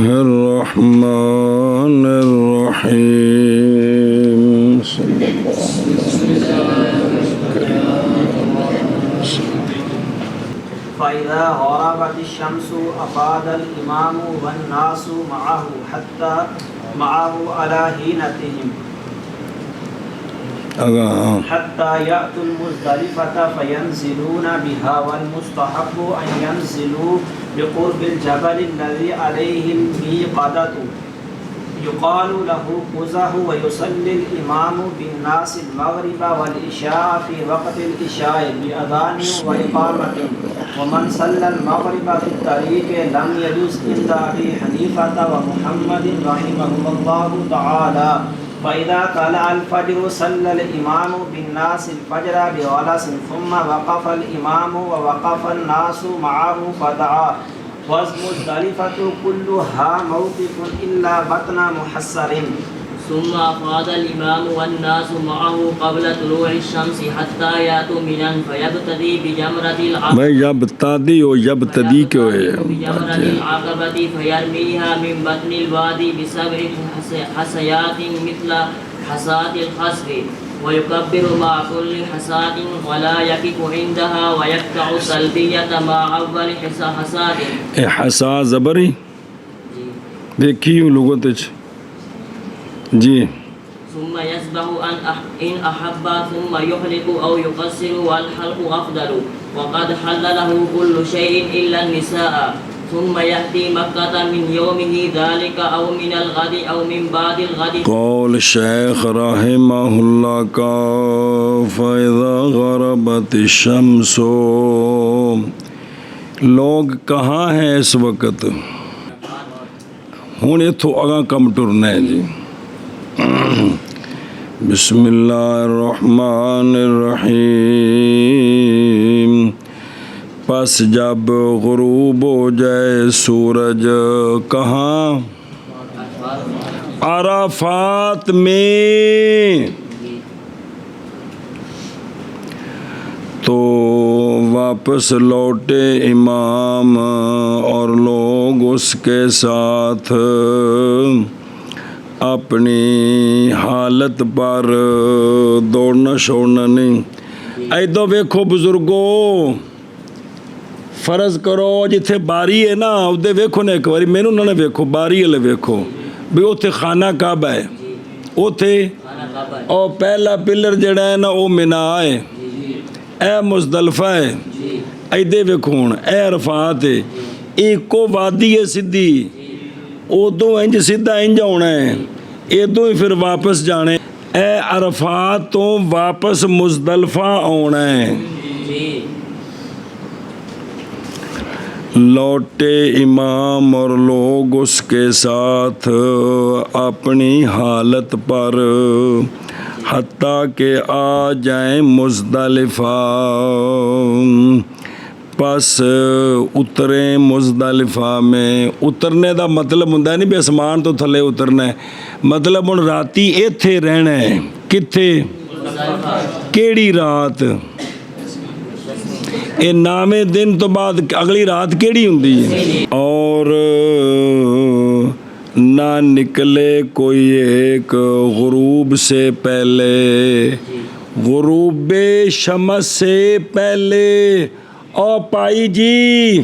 बिस्मिल्लाहिर्रहमानिर्रहीम। फ़इज़ा ग़रबतिश शम्सु अफ़ादल इमामु वन्नासु मअहु हत्ता मअहु अला हीनतिहिम हत्ता यअतुल मुज़दलिफ़ता फ़यंज़िलूना बिहा वल मुस्तहब्बु अन यंज़िलू बिक़ुर्बिल जबलिल लज़ी अलैहिल मीक़ातु युक़ालु लहू क़ुज़ह व युसल्लिल इमामु बिन्नासिल मग़रिब वल इशा फ़ी वक़्तिल इशाइ बिअज़ानिन व इक़ामतिन व मन सल्लल मग़रिब फ़ी तरीक़ लम यजुज़ इंदा अबी हनीफ़ता व मुहम्मदिन रहिमहुल्लाहु तआला। फ़इज़ा तलअल फ़ज्रु सल्लल इमामु बिन्नासिल फ़ज्र बिग़लसिन सुम्मा वक़फ़ल इमामु व वक़फ़न नासु मअहु फ़दआ वज़मुज़दलिफ़तु कुल्लुहा मौक़िफ़ुन इल्ला बत्ना मुहस्सरिन। सुम्मा अफ़ादल इमामु वन्नासु मअहु क़ब्ल तुलूइश शम्सि हत्ता यातू मिनन फ़यब्तदी बिजमरतिल भाई यब्तदी हो यब्तदी क्यों है बिजमरतिल आक़बति फ़यरमीहा मिन बत्निल वादी बिसबइ हसयातिन मिस्ल हसातिल ख़स्फ़ि व युकब्बिरु मा कुल्लि हसातिन व ला यक़िफ़ु इंदहा व यक़तउ सल्बियत मा अव्वल हसातिन। ए हसा ज़बरी देखी हूँ लोगों ते जी। सुम्मा यज़बहु इन अहब्बा सुम्मा युहलिकु औ युक़स्सिरु वल हल्क़ु अफ़दलु व क़द हल्ललहु कुल्लु शैइन इल्ला निसाअ सुम्मा यअती मक्कत मिन यौमिही ज़ालिका औ मिनल गदि औ मिन बादिल गदि। कौल शेख रहिमहुल्लाह का फ़इज़ा ग़रबतिश शम्सु, लोग कहाँ हैं इस वक़्त? हुण इत्थों अगां कम टुरना है जी। बिस्मिल्लाहिर्रहमानिर्रहीम। पस जब गुरूब हो जाए सूरज कहाँ? अराफात में। तो वापस लौटे इमाम और लोग उसके साथ अपनी हालत पर दौड़ना छोड़ना नहीं। ऐदो वेखो बुजुर्गो, फर्ज करो जिथे बारी है ना उदे वेखो ना एक बारी मैनू ना वेखो बारी वाले वेखो भी उथे खाना काबा है, उथे और पहला पिलर जड़ा है ना वो मिना है, ए मुज़दलिफ़ा है। ऐदे वेखो हुण ए अरफात है, इको वादी है सीधी, उदों इंज सीधा इंज आना है, इदों ही फिर वापस जाने। ए अरफात तो वापस मुज़दलिफ़ा आना है। लौटे इमाम और लोग उसके साथ अपनी हालत पर हत्ता के आ जाएं मुज़दलिफ़ा। बस उतरे मुज़दलिफ़ा में। उतरने का मतलब हुंदा नहीं भी आसमान तो थले उतरना है, मतलब हुण राती इत्थे रहना है। कित्थे? केड़ी रात? ये नामे दिन तो बाद अगली रात केड़ी हुंदी है? और ना निकले कोई एक गुरूब से पहले, गुरूबे शमस से पहले। ओ पाई जी,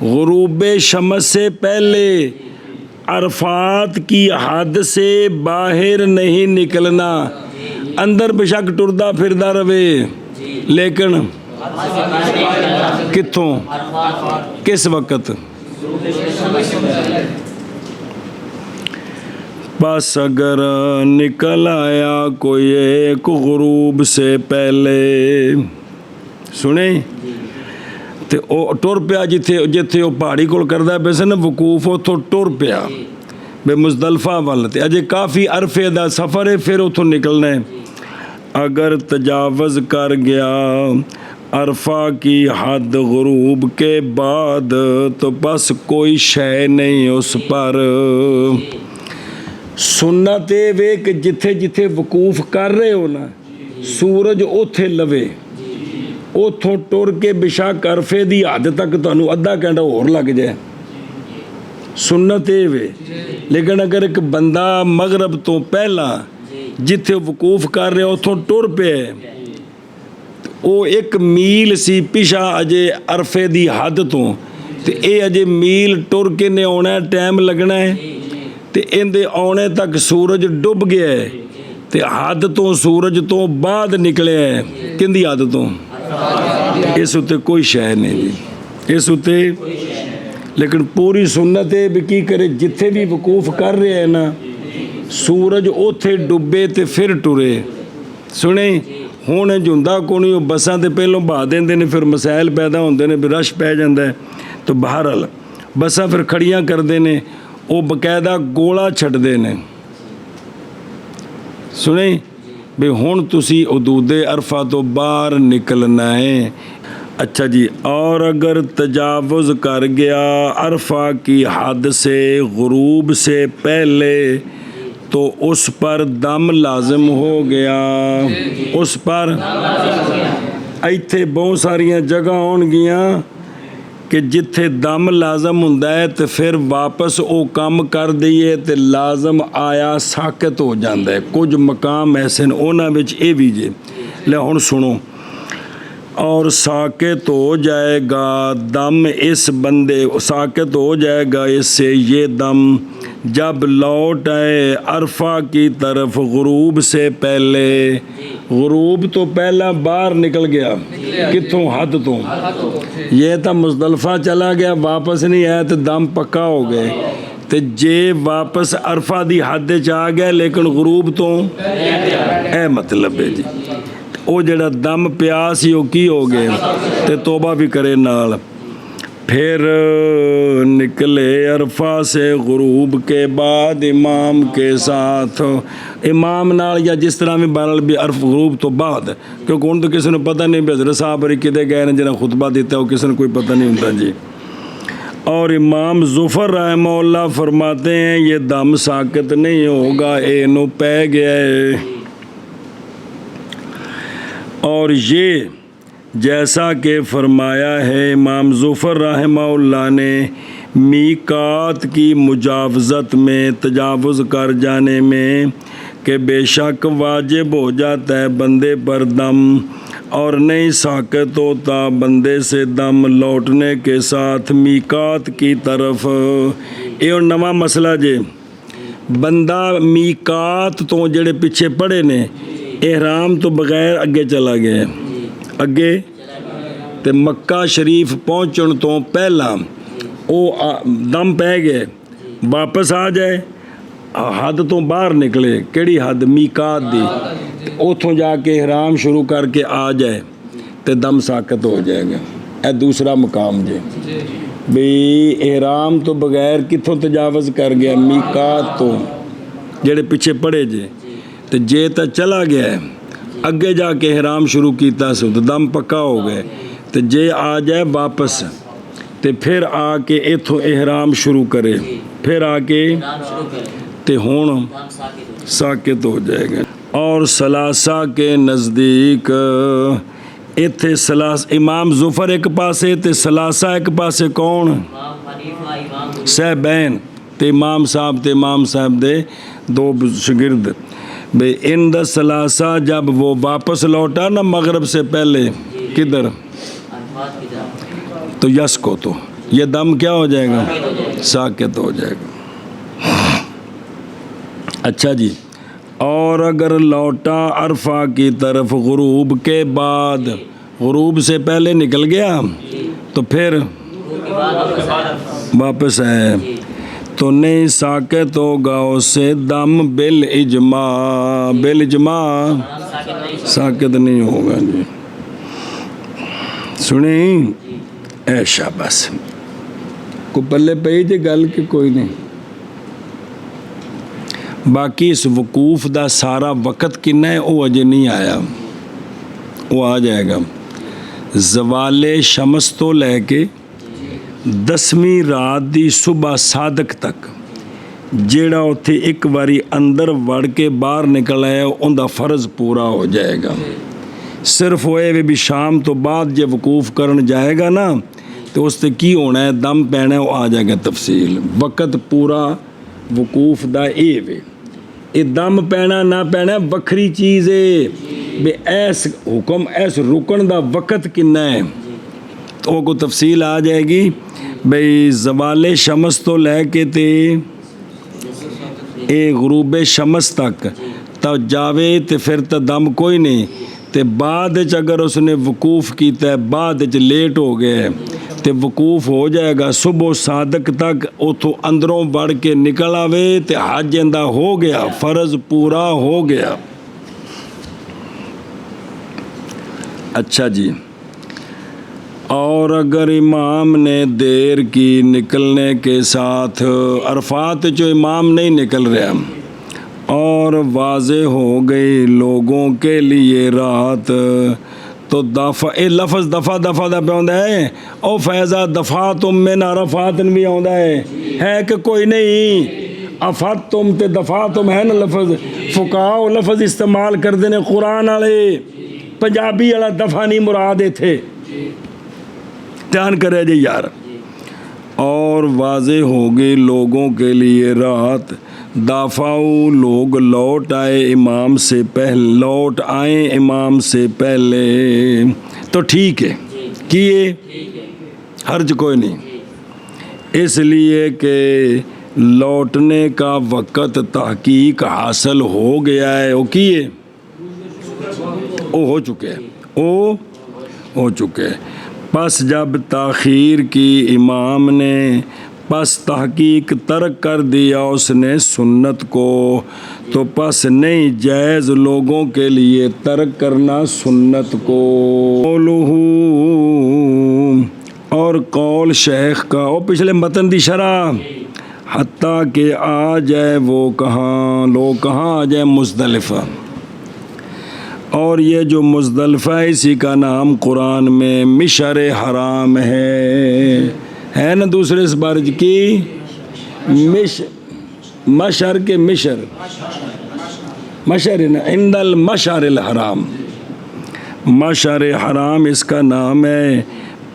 गुरूबे शमस से पहले अरफात की हद से बाहर नहीं निकलना। अंदर बेशक टुरदा फिरदा रवे, लेकिन कित्थों किस वक़्त? बस अगर निकल आया कोई एक गुरूब से पहले, सुने ते ओ टुर पिया जिथे जिथे वो पहाड़ी कोल करदा पिया सी ना वकूफ, उथों टुर पिया बे मुज़दलिफ़ा वल। ते अजे काफ़ी अरफे दा सफ़र है, फिर उथों निकलना है। अगर तजावज़ कर गया अरफा की हद गुरूब के बाद तो बस कोई शय नहीं उस पर। सुन्नत वे कि जिथे जिथे वकूफ कर रहे हो ना, सूरज उथे लवे, उथों टुर के बेशक अरफे की हद तक तुहानू अद्धा घंटा होर लग जाए, सुन्नत ये वे लेकिन अगर एक बंदा मगरब तो पहला जिथे वकूफ कर रहा उतों टुर पे वो 1 मील सी पिछा अजे अरफे दी हद तो ते ये अजे मील टुर के ने आना टाइम लगना है ते इहदे आने तक सूरज डुब गया है ते हद तो सूरज तो बाद निकलिया है किंदी हद तो इस उत्ते कोई शय नहीं जी इस उत्ते लेकिन पूरी सुन्नत है भी की करे जिथे भी वकूफ कर रहे हैं ना सूरज उथे डुबे ते फिर टुरे सुने हुण जुंदा कोनी बसां ते पहलों बहा देंदे ने फिर मसाइल पैदा होंदे ने भी रश पै जांदा है तो बहरहाल बसां फिर खड़ियां करदे ने वो बकायदा गोला छड्डदे ने सुने भी हुण तुसी उदूदे अरफा तो बाहर निकलना है अच्छा जी और अगर तजावुज़ कर गया अरफा की हद से गुरूब से पहले तो उस पर दम लाजिम हो गया उस पर इत्थे बहुत सारियां जगह होणगियां कि जिथे दम लाजम हुंदा है तो फिर वापस वो काम कर दईए तो लाजम आया साकित हो जाता है कुछ मकाम ऐसे उन्हां विच ये भी जे ले हुण सुनो और साकित हो जाएगा दम इस बंदे साकित हो जाएगा इससे ये दम जब लौट आए अरफा की तरफ गुरूब से पहले गुरूब तो पहला बाहर निकल गया कितों हद तो ये तो मुज़दलिफ़ा चला गया वापस नहीं आया तो दम पक्का हो गए तो जे वापस अरफा दी हद च आ गया लेकिन गुरूब तो ए मतलब है जी वो जड़ा दम प्यास ही की हो गए तो तोबा भी करे नाल फिर निकले अरफा से गुरूब के बाद इमाम के साथ इमाम नाल या जिस तरह भी बहरहाल भी अरफ गुरूब तो बाद क्योंकि हुण तो किसी को पता नहीं भी हज़रत साहब अरी किते गए ने जिन्हें खुतबा दिता वो किसी को कोई पता नहीं होता जी और इमाम ज़ुफ़र रहमहुल्लाह फरमाते हैं ये दम साकित नहीं होगा इनू पै गया है और ये जैसा कि फरमाया है इमाम ज़ुफ़र रहमहुल्लाह ने मीकात की मुजावज़त में तजावुज़ कर जाने में कि बेशक वाजिब हो जाता है बंदे पर दम और नहीं साकित होता बंदे से दम लौटने के साथ मीकात की तरफ ये नवा मसला जे बंदा मीकात तो जेड़े पीछे पड़े ने एहराम तो बगैर अगे चला गया अगे ते मक्का शरीफ पहुँचण तो पहला वो दम पै गए वापस आ जाए हद तो बाहर निकले केड़ी हद मीकात दी उतों जाके एहराम शुरू करके आ जाए तो दम साकित हो जाएगा यह दूसरा मुकाम जे भी एहराम तो बगैर कितों तजावज़ कर गया मीकात तो जेड़े पीछे पड़े जे तो जे तो चला गया है अगे जाके एहराम शुरू किया सो तो दम पक्का हो गए तो जे आ जाए वापस तो फिर आके इथों एहराम शुरू करे फिर आके तो हुण साकित हो जाएगा और सलासा के नज़दीक इत्थे सलास इमाम ज़ुफ़र एक पासे ते सलासा एक पासे कौन सहबैन ते इमाम साहब दे दो शागिर्द बे इन द सलासा जब वो वापस लौटा ना मगरब से पहले किधर तो यस को तो ये दम क्या हो जाएगा साकित हो जाएगा अच्छा जी और अगर लौटा अरफा की तरफ गुरूब के बाद गुरूब से पहले निकल गया तो फिर वापस आए तो नहीं साकित होगा उससे दम बिल इजमा साकित नहीं होगा जी सुनी ऐशा बस को पल्ले पई थी गल कि कोई नहीं बाकी इस वकूफ दा सारा वक़्त किन्ना है वो अजे नहीं आया वो आ जाएगा ज़वाले शमस तो लैके 10वीं रात दी सुबह सादक तक जेड़ा उत्थे एक बारी अंदर वड़ के बाहर निकल आया उनका फ़र्ज़ पूरा हो जाएगा सिर्फ वो भी शाम तो बाद जे वकूफ़ करन जाएगा ना तो उस ते की होना है, दम पैना है, वो आ जाएगा तफसील। वक़्त पूरा वकूफ दा ए वे, ये दम पैना ना पैना वखरी चीज़ है। बे ऐस हुक्म ऐस रुकन दा वक़्त किन्ना है, तो वो को तफसील आ जाएगी। बई ज़वाले शमस तो लैके ते ए गुरूबे शमस तक तब जावे तो फिर तो दम कोई नहीं, तो बाद च अगर उसने वकूफ़ किया बाद च लेट हो गया तो वकूफ़ हो जाएगा सुबह सादक तक, उतों अंदरों बढ़ के निकल आवे तो हज इंदा हो गया, फ़र्ज़ पूरा हो गया। अच्छा जी, और अगर इमाम ने देर की निकलने के साथ, अरफात जो इमाम नहीं निकल रहा और वाज़े हो गई लोगों के लिए रात, तो दफ़ा ए लफ्ज़ दफ़ा दफ़ा दा पे आंदा है, ओ फैज़ा दफ़ा तुम में ना रफ़ातन भी आंदा है कि कोई नहीं, अफ़त तुम ते दफ़ा तुम है ना लफ्ज़, फुकाओ लफ्ज़ इस्तेमाल करते ने कुरान वाले, पंजाबी वाला दफ़ा नहीं मुराद इत्थे, ध्यान करे जी यार। और वाज़े हो गई लोगों के लिए रात, दाफ़ाऊ लोग लौट आए इमाम से पहले, लौट आए इमाम से पहले, तो ठीक है किए, हर्ज कोई नहीं, इसलिए कि लौटने का वक़्त तहकीक हासिल हो गया है, वो किए वो हो चुके हैं, वो हो चुके हैं। बस जब ताख़ीर की इमाम ने, बस तहकीक तर्क कर दिया उसने सुन्नत को, तो बस नहीं जायज़ लोगों के लिए तर्क करना सुन्नत को। और कौल शेख का, वो पिछले मतन दी शरह, हत्ता के आ जाए वो कहाँ, लोग कहाँ आ जाए मुज़दलिफ़ा, और ये जो मुज़दलिफ़ा है इसी का नाम कुरान में मिशर हराम है ना, दूसरे इस बार की मशर के मिशर मशर न इंदल मशरिल हराम, मशर हराम इसका नाम है।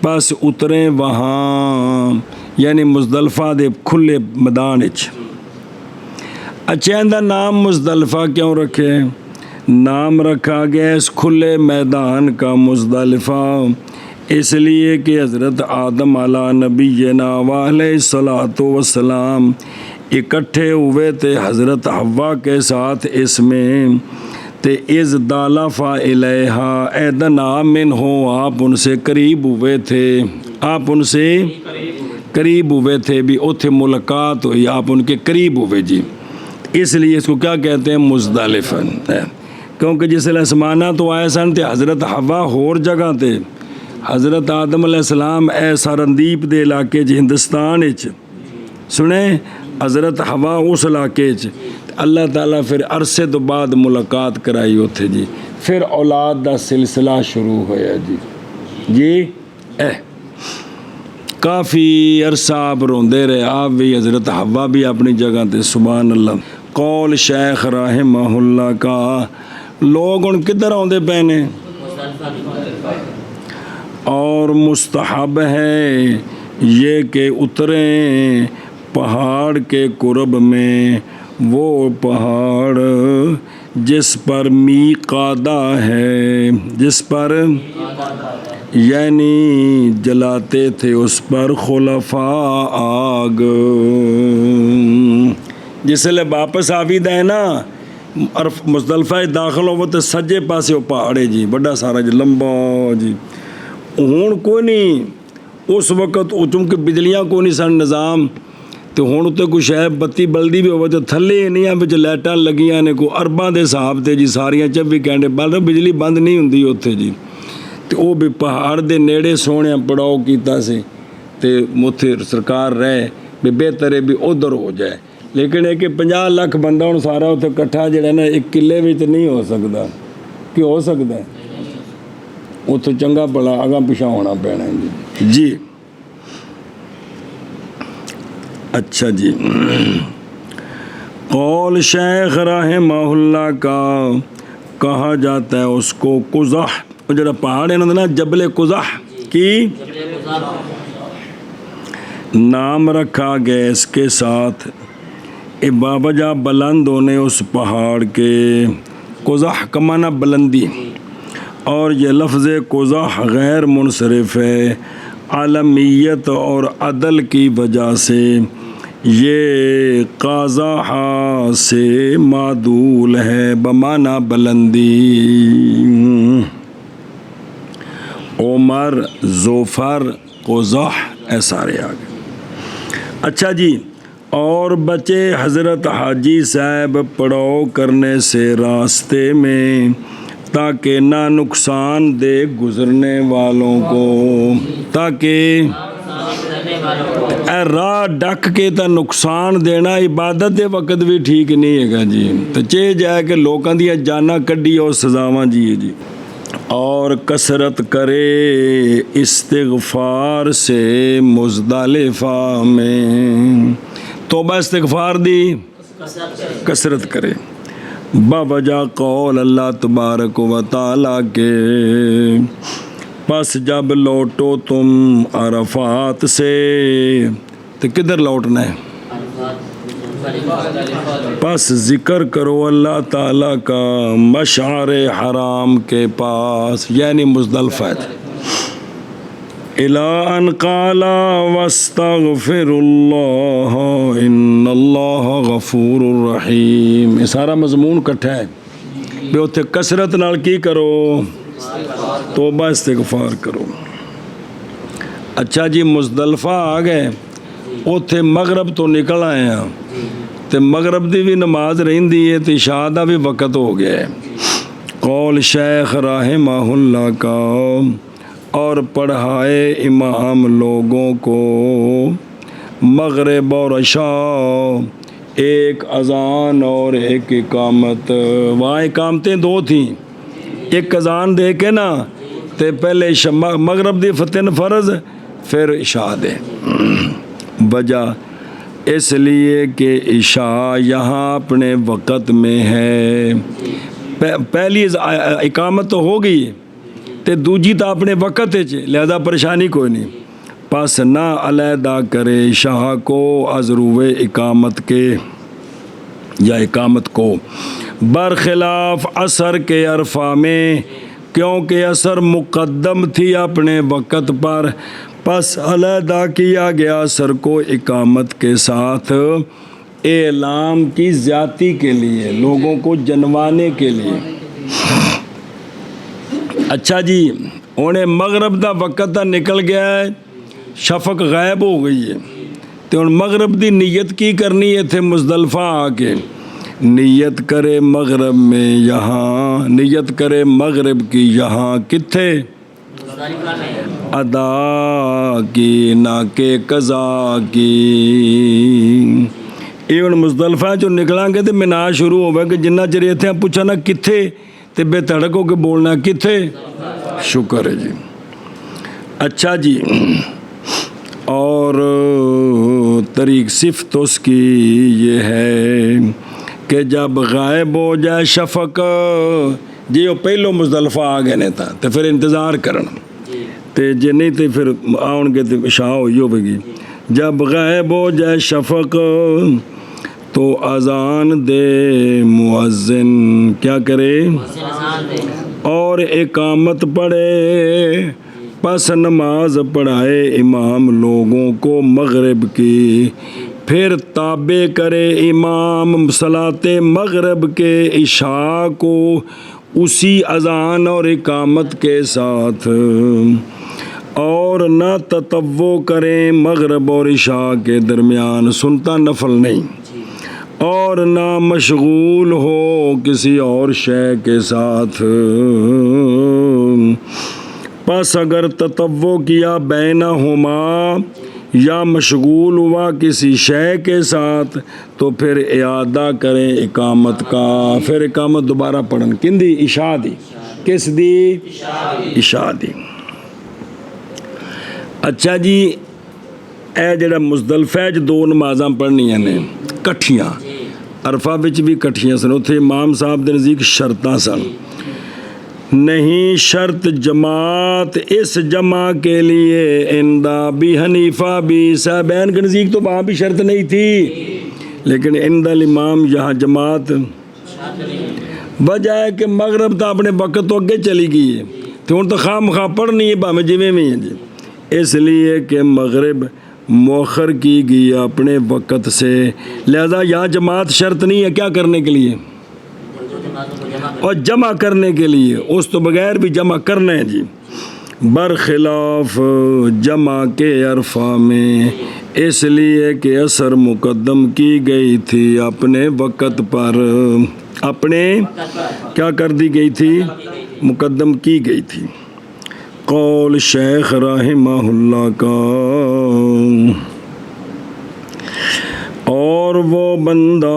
बस उतरे वहाँ यानी मुज़दलिफ़ा दे खुले मैदान इच। अच्छा इनका नाम मुज़दलिफ़ा क्यों रखे, नाम रखा गया इस खुले मैदान का मुज़दलिफ़ा, इसलिए कि हज़रत आदम अला नबीना अलैहिस्सलातु वस्सलाम इकट्ठे हुए थे हज़रत हव्वा के साथ इसमें, ते इज़ दालफ़ा इलैहा एदना मिन हो, आप उनसे करीब हुए थे, आप उनसे करीब हुए थे भी, उथे मुलाकात हुई, आप उनके करीब हुए जी, इसलिए इसको क्या कहते हैं मुज़दलिफ़ा, क्योंकि जिसले आसमाना तो आए सन ते हज़रत हवा होर जगह ते, हज़रत आदम अलैहिस्सलाम ए सरंदीप दे इलाके च हिंदुस्तान इच सुने, हज़रत हवा उस इलाके च, अल्लाह ताला फिर अरसे तो बाद मुलाकात कराई उथे जी, फिर औलाद दा सिलसिला शुरू होया जी ए काफ़ी अरसा आप रोंदे रहे, आप भी हज़रत हवा भी अपनी जगह ते, सुभान अल्लाह। कौल शेख रहमहुल्लाह का, लोग उन किधर आउंदे पे ने, और मुस्तहब है ये कि उतरे पहाड़ के कुर्ब में, वो पहाड़ जिस पर मीक़ादा है, जिस पर यानी जलाते थे उस पर खुलफा आग, जिसले वापस आविदा है ना और मुज़दलिफ़ा दाखिल हो तो सज्जे पासे पहाड़ है जी, बड़ा सारा जी लंबा जी, हुण कोई नहीं उस वक़्त चूँकि बिजलियाँ को नहीं सन निज़ाम, तो हुण उत्ते कुछ है बत्ती बलदी भी हो तो थले इन्नियां विच लाइटां लगियां ने, को अरबां दे हिसाब ते जी, सारियां 24 घंटे बल, बिजली बंद नहीं हुंदी उत्थे जी, तो वो भी पहाड़ दे नेड़े सोहणिया पड़ाव कीता सी, ते उत्थे सरकार रहे भी बेहतर है भी उधर हो जाए, लेकिन एक 50 लाख बंदा हुण सारा उत्थे इकट्ठा जिहड़ा ना एक किले विच नहीं हो सकदा, कि हो सकदा है उत्थे चंगा भला अगां पिछां होना पैना जी। अच्छा जी, कौल शेख रहमहुल्लाह का कहा जाता है उसको कुज़ह, जरा पहाड़ है ना जबले कुज़ह की, नाम रखा गया इसके साथ। ए बाबजा बुलंद होने उस पहाड़ के, कुज़ह का माना बुलंदी, और ये लफ्ज़ कुज़ह गैर मुनसरिफ है, आलमियत और अदल की वजह से ये क़ज़हा से मादूल है बमाना बुलंदी। उमर, ज़ुफ़र, कुज़ह ऐसा आ गए। अच्छा जी, और बचे हज़रत हाजी साहब पड़ाव करने से रास्ते में, ताकि ना नुकसान दे गुज़रने वालों को, ताकि राह डक के तो नुकसान देना इबादत दे वक्त भी ठीक नहीं है जी। तो चे जाए कि लोगों दी जाना कड्डी और सजावां जी जी। और कसरत करे इस्तिग़फ़ार से मुज़दलिफ़ा में, तौबा इस्तिग़फ़ार दी कसरत करे बावजह कौल अल्लाह तबारक व तआला के, बस जब लौटो तुम अरफात से, तो किधर लौटना है? बस ज़िक्र करो अल्लाह ताला का मशआर हराम के पास, यानी मुज़दलिफ़ा। इला अन क़ाला वस्तग़फ़िरुल्लाह इन्नल्लाह गफ़ूरुर रहीम। ये सारा मज़मून इकट्ठा है भी उत्थे कसरत नाल की करो, तौबा इस्तिग़फ़ार करो। अच्छा जी, मुज़दलिफ़ा आ गए, उत्थे मगरब तो निकल आए हैं, तो मगरब की भी नमाज रही है, तो इशा का भी वक़्त हो गया है। कौल शेख रहमहुल्लाह का, और पढ़ाए इमाम लोगों को मगरिब और इशा, एक अज़ान और एक इकामत। वहाँ इकामतें दो थी, एक अज़ान दे के ना, तो पहले मगरब दी फतिन फ़र्ज़, फिर इशा दे। वजह इसलिए कि इशा यहाँ अपने वक़्त में है। पहली इकामत तो हो गई, तो दूजी तो अपने वक़्त च, लिहाजा परेशानी कोई नहीं। बस ना अलहदा करे शाह को अज़रूवे इकामत के या इकामत को, बरखिलाफ़ असर के अरफा में, क्योंकि असर मुक़द्दम थी अपने वक़्त पर। बस अलहदा किया गया असर को इकामत के साथ, एलाम की ज़्यादती के लिए, लोगों को जनवाने के लिए। अच्छा जी, उन्हें मगरब का वक़्त निकल गया है, शफ़क़ गायब हो गई है, तो हुण मगरब की नीयत की करनी है? थे मुज़दलिफ़ा आके नीयत करे मगरब में, यहाँ नीयत करे मगरब की, यहाँ कित्थे? अदा की, ना के कज़ा की। ये हुण मुज़दलिफ़ा चो निकलांगे तो मिना शुरू होवे कि जिन्ना चिर इत्थे पुछा ना कित्थे, तो बेधड़क होकर बोलना कित्थे। शुक्र है जी। अच्छा जी, और तरीक़ सिफ़त उसकी ये है कि जब गायब हो जाए शफ़क़, जे वो पहलो मुज़दलिफ़ा आ गए ने तो फिर इंतज़ार करना, तो जे नहीं तो फिर आउणगे तो इशा होई होगी। जब गायब हो जाए शफ़क़ तो अज़ान दे मुअज़्ज़िन, क्या करे? और इकामत पढ़े, पस नमाज पढ़ाए इमाम लोगों को मगरिब की, फिर ताबे करे इमाम सलाते मगरिब के इशा को उसी अज़ान और इकामत के साथ, और न ततव्वो करें मगरिब और इशा के दरमियान, सुनता नफल नहीं, और ना मशगूल हो किसी और शय के साथ। बस अगर ततव्वो किया बैनहुमा, या मशगूल हुआ किसी शय के साथ, तो फिर इआदा करें इकामत का, फिर इकामत दोबारा पढ़न। किंदी? इशा दी। किस दी? इशा दी। अच्छा जी, ए जिहड़ा मुज़दलिफ़ा च दो नमाज़ां पढ़नियां ने कट्ठियां, अरफा विच भी कट्ठियां सन, उत्थे इमाम साहब दे नज़दीक शर्तां सन। नहीं शर्त जमात इस जमा के लिए इंदा भी हनीफा भी साहबैन के नज़दीक तो वहाँ भी शर्त नहीं थी, लेकिन इंदल इमाम यहाँ जमात वजह है कि मगरब तो अपने वक्त तो अगे चली गई है, तो हूँ तो खाम खा पढ़नी है भावें जिमें भी है जी, इसलिए कि मगरब मौखर की गई अपने वक्त से, लिहाजा यहाँ जमात शर्त नहीं है क्या करने के लिए और जमा करने के लिए, उस तो बगैर भी जमा करना है जी। बरखिलाफ जमा के अरफा में इसलिए कि असर मुकद्दम की गई थी अपने वक्त पर, अपने क्या कर दी गई थी, मुकद्दम की गई थी। कौल शेख रहमहुल्लाह का, और वो बंदा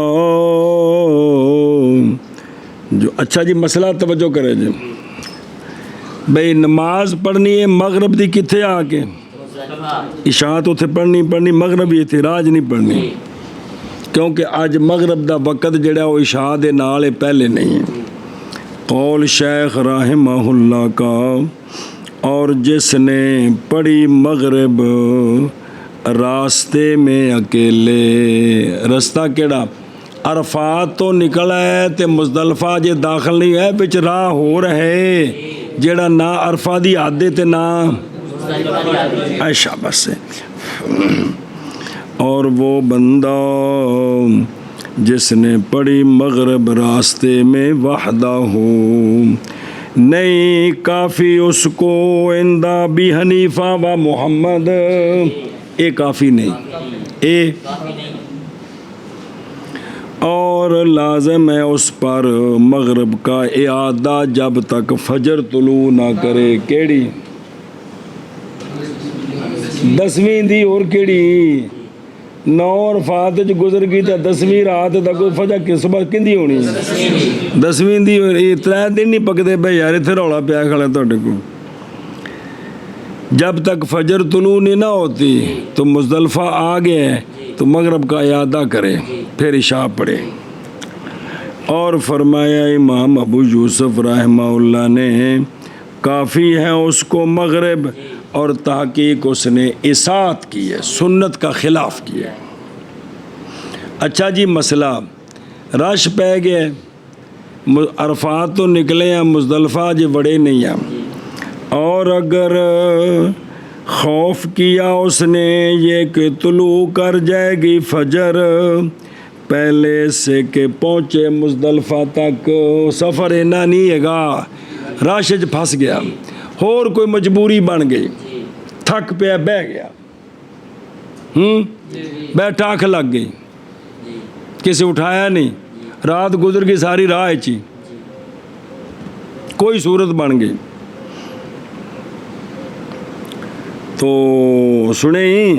जो, अच्छा जी मसला तवज्जो करे जी, भाई नमाज पढ़नी है मगरब दी किथे आके, इशात उथे पढ़नी मगरब ही इथे राज नहीं पढ़नी, क्योंकि अज मगरब दा वक़्त जिहड़ा वो इशा दे नाल है पहले नहीं है। कौल शेख रहमहुल्लाह का, और जिसने पढ़ी मगरब रास्ते में अकेले, रास्ता केड़ा अरफात तो निकल है ते मुजदलफा जे दाखिल नहीं है, बिच राह हो रहे जेड़ा ना अरफा दी आदे ते ना ऐशा बस है। और वो बंदा जिसने पढ़ी मगरब रास्ते में वहदा हो, नहीं काफ़ी उसको इंदा भी हनीफा व मोहम्मद, ए काफ़ी नहीं, ए और लाजम है उस पर मगरब का इआदा जब तक फजर तुलू ना करे, केड़ी 10वीं दी और केड़ी 9 अरफात च गुजर गई तो 10वीं रात तक फजर की सुबह किंदी होनी है 10वीं दी, 3 दिन नहीं पकते भाई यार, इतने रौला पिया खड़ा तुहाडे कोल। जब तक फजर तुलू नहीं ना होती तो मुजदलफा आ गया तो मगरब का इआदा करे फिर इशा पढ़े। और फरमाया इमाम अबू यूसुफ रहमहुल्लाह ने, काफ़ी है उसको मगरब, और तहकीक उसने इसात की है, सुन्नत का खिलाफ किया। अच्छा जी मसला रश पै गया, अरफात तो निकले हैं, मुजदलफा जो बड़े नहीं हैं, और अगर खौफ किया उसने ये कि तुलू कर जाएगी फजर पहले से के पहुँचे मुजदलफा तक, सफ़र इन्ना नहीं हैगा, रश च फस गया, होर कोई मजबूरी बन गई, थक पिया बह गया, बैठा अख लग गई, किसी उठाया नहीं, रात गुजर गई सारी राह च ही, कोई सूरत बन गई। तो सुने ही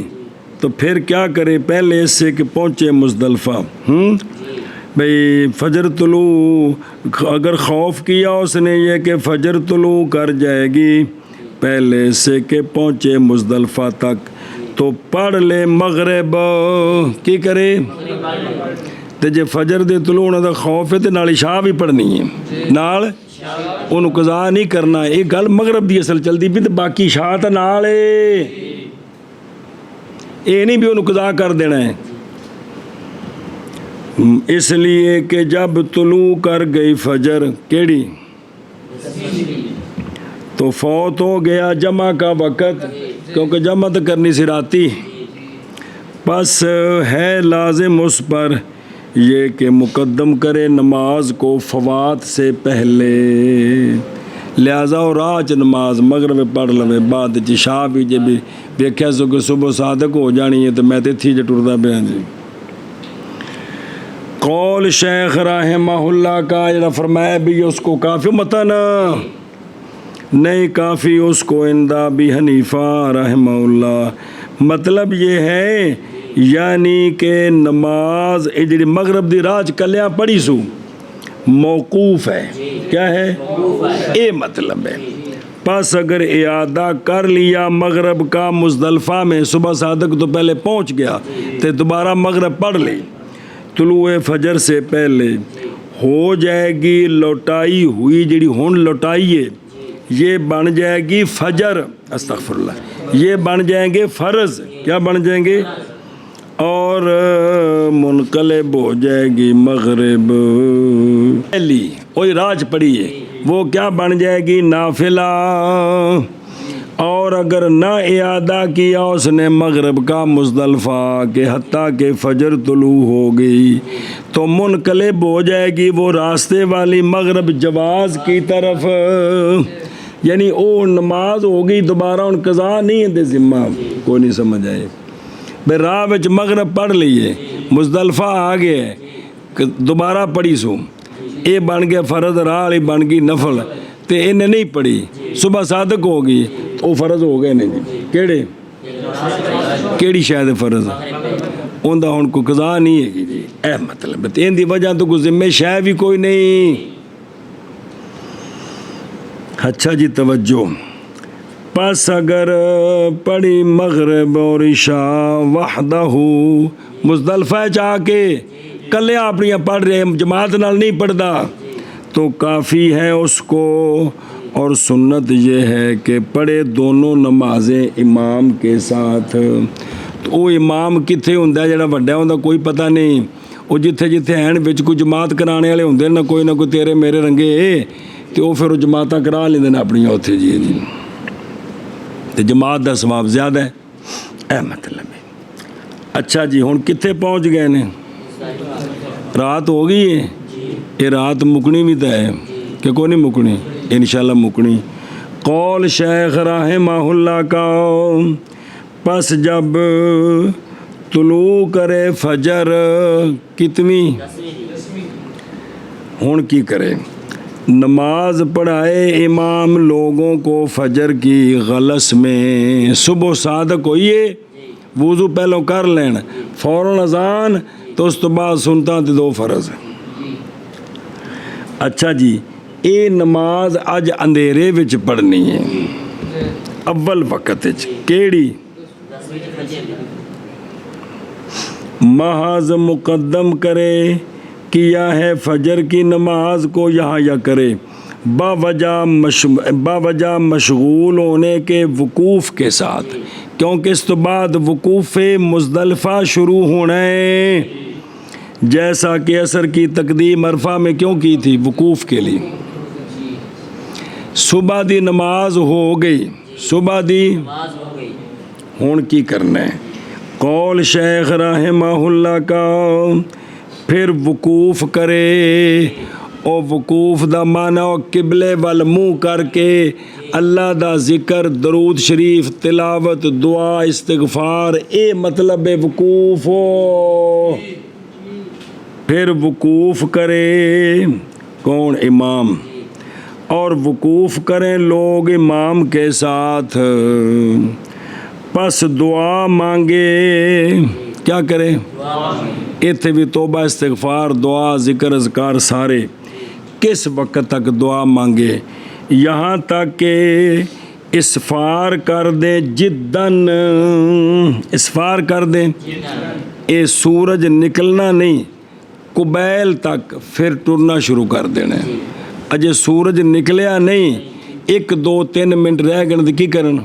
तो फिर क्या करे, पहले इससे कि पहुँचे मुजदलफा, भाई फजर तुलू अगर खौफ किया उसने ये कि फजर तुलू कर जाएगी पहले से कि पहुँचे मुजदलफा तक, तो पढ़ ले मगरब, की करे तो जे फजर दे तुलू होने का खौफ है तो नाल इशा भी पढ़नी है, नाल उन्होंने कज़ा नहीं करना, ये गल मगरब की असल चलती भी, तो बाकी इशा तो नाल है, ये नहीं भी उन्होंने कज़ा कर देना है। इसलिए कि जब तुलू कर गई फजर केड़ी तो फौत हो गया जमा का वक़्त, क्योंकि जमा तो करनी सी राती, बस है लाजिम उस पर ये कि मुकद्दम करे नमाज को फवात से पहले, लिहाजा और राह च नमाज मगरब पढ़ लवे, बाद च इशा भी जे भी वेख्या सो कि सुबह सादक हो जानी है तो मैं तो इत्थे ज टुरदा पिया जी। कौल शेख रहमहुल्लाह का जरा फरमाया भी उसको काफ़ी मतन नहीं, काफ़ी उसको इंदा भी हनीफा रहमहुल्लाह, मतलब ये है यानी कि नमाज ये जी मगरब दी राज कलियाँ पढ़ी सू मौकूफ़ है, क्या है ये मतलब है। बस अगर इआदा कर लिया मगरब का मुजदलफा में, सुबह सादक तो पहले पहुँच गया तो दोबारा मगरब पढ़ ली तुलुए फजर से पहले, हो जाएगी लौटाई हुई जिहड़ी हुण लौटाई है ये बन जाएगी फजर, अस्तगफिरुल्लाह, ये बन जाएंगे फ़र्ज़, क्या बन जाएंगे, और मुनक़लिब हो जाएगी मग़रिब, पहली वही राज पड़ी है वो क्या बन जाएगी नाफिला। और अगर ना इयादा किया उसने मग़रिब का मुज़दलिफ़ा के हत्ता के फजर तुलू हो गई तो मुनक़लिब हो जाएगी वो रास्ते वाली मग़रिब जवाज़ की तरफ, यानी वो नमाज हो गई दोबारा उन कज़ा नहीं है ज़िम्मा। कोई नहीं समझ आए भाई, राह विच मग़रिब पढ़ लीए मुज़दलिफ़ा आ गया दोबारा पढ़ी सो, ये बन गया फ़र्ज़, राह वाली बन गई नफल, तो इन्हें नहीं पढ़ी सुबह सादक हो गई तो फ़र्ज़ हो गए ने जी, केड़े केड़ी शायद फ़र्ज़ उनका हुण कोई कज़ा नहीं है जी, ए मतलब तो इनकी वजह तो कोई जिम्मे शय भी कोई नहीं। अच्छा जी तवज्जो, बस अगर पढ़ी मग़रिब और इशा वहदहू मुज़दलिफ़ा जाके कल्ले अपनी पढ़ रहे जमात नाल नहीं पढ़दा तो काफ़ी है उसको, और सुन्नत ये है कि पढ़े दोनों नमाजें इमाम के साथ। तो वो इमाम कित्थे हुंदा जिहड़ा वड्डा हुंदा कोई पता नहीं, वो जिथे जिथे हैन विच कोई जमात कराने वाले हुंदे ना कोई तेरे मेरे रंगे, तो वो फिर जमातां करा लैंदे ने अपनियां उत्थे जी तो जमात का सवाब ज़्यादा है, ए मतलब है। अच्छा जी हुण कित्थे पहुँच गए ने, रात हो गई है, ये रात मुकनी भी तो है कि कोई नहीं मुकनी, इंशाल्लाह मुकनी। कौल शेख रहमहुल्लाह का, पस जब तुलू करे फजर कितनी हुण की करे, नमाज पढ़ाए इमाम लोगों को फजर की गलस में, सुबह सादक होइए वुज़ू पहलों कर लेन फौरन अजान तो उस तो बाद सुनता तो दो फ़र्ज़। अच्छा जी, ये नमाज अज अंधेरे विच पढ़नी है अव्वल वक़्त विच, केड़ी महज मुक़द्दम करे किया है फजर की नमाज को यहाँ या करे बावजह मशगूल होने के वकूफ़ के साथ, क्योंकि इस तो बाद वकूफ़ मुज़दलिफ़ा शुरू होना है। जैसा कि असर की तकदीम अरफा में क्यों की थी, वकूफ़ के लिए। सुबह दी नमाज हो गई, सुबह दी हुण की करना है, कौल शेख रहमहुल्लाह का, फिर वकूफ़ करे, और वकूफ़ दा माना किबले वल मुँह करके अल्लाह दा ज़िक्र दरूद शरीफ तिलावत दुआ इस्तिग़फ़ार, ए मतलब है वकूफ़ हो। फिर वकूफ़ करे कौन, इमाम, और वकूफ़ करें लोग इमाम के साथ, बस दुआ मांगे, क्या करें, इत्थे भी तौबा इस्तिग़फ़ार दुआ ज़िक्र अज़कार सारे, किस वक्त तक दुआ मांगे, यहाँ तक कि इसफ़ार कर दें जिद्दन, इसफ़ार कर दें, ये सूरज निकलना नहीं कुबैल तक फिर टुरना शुरू कर देना है। अजे सूरज निकलिया नहीं 1 2 3 मिनट रह गए तो की करन,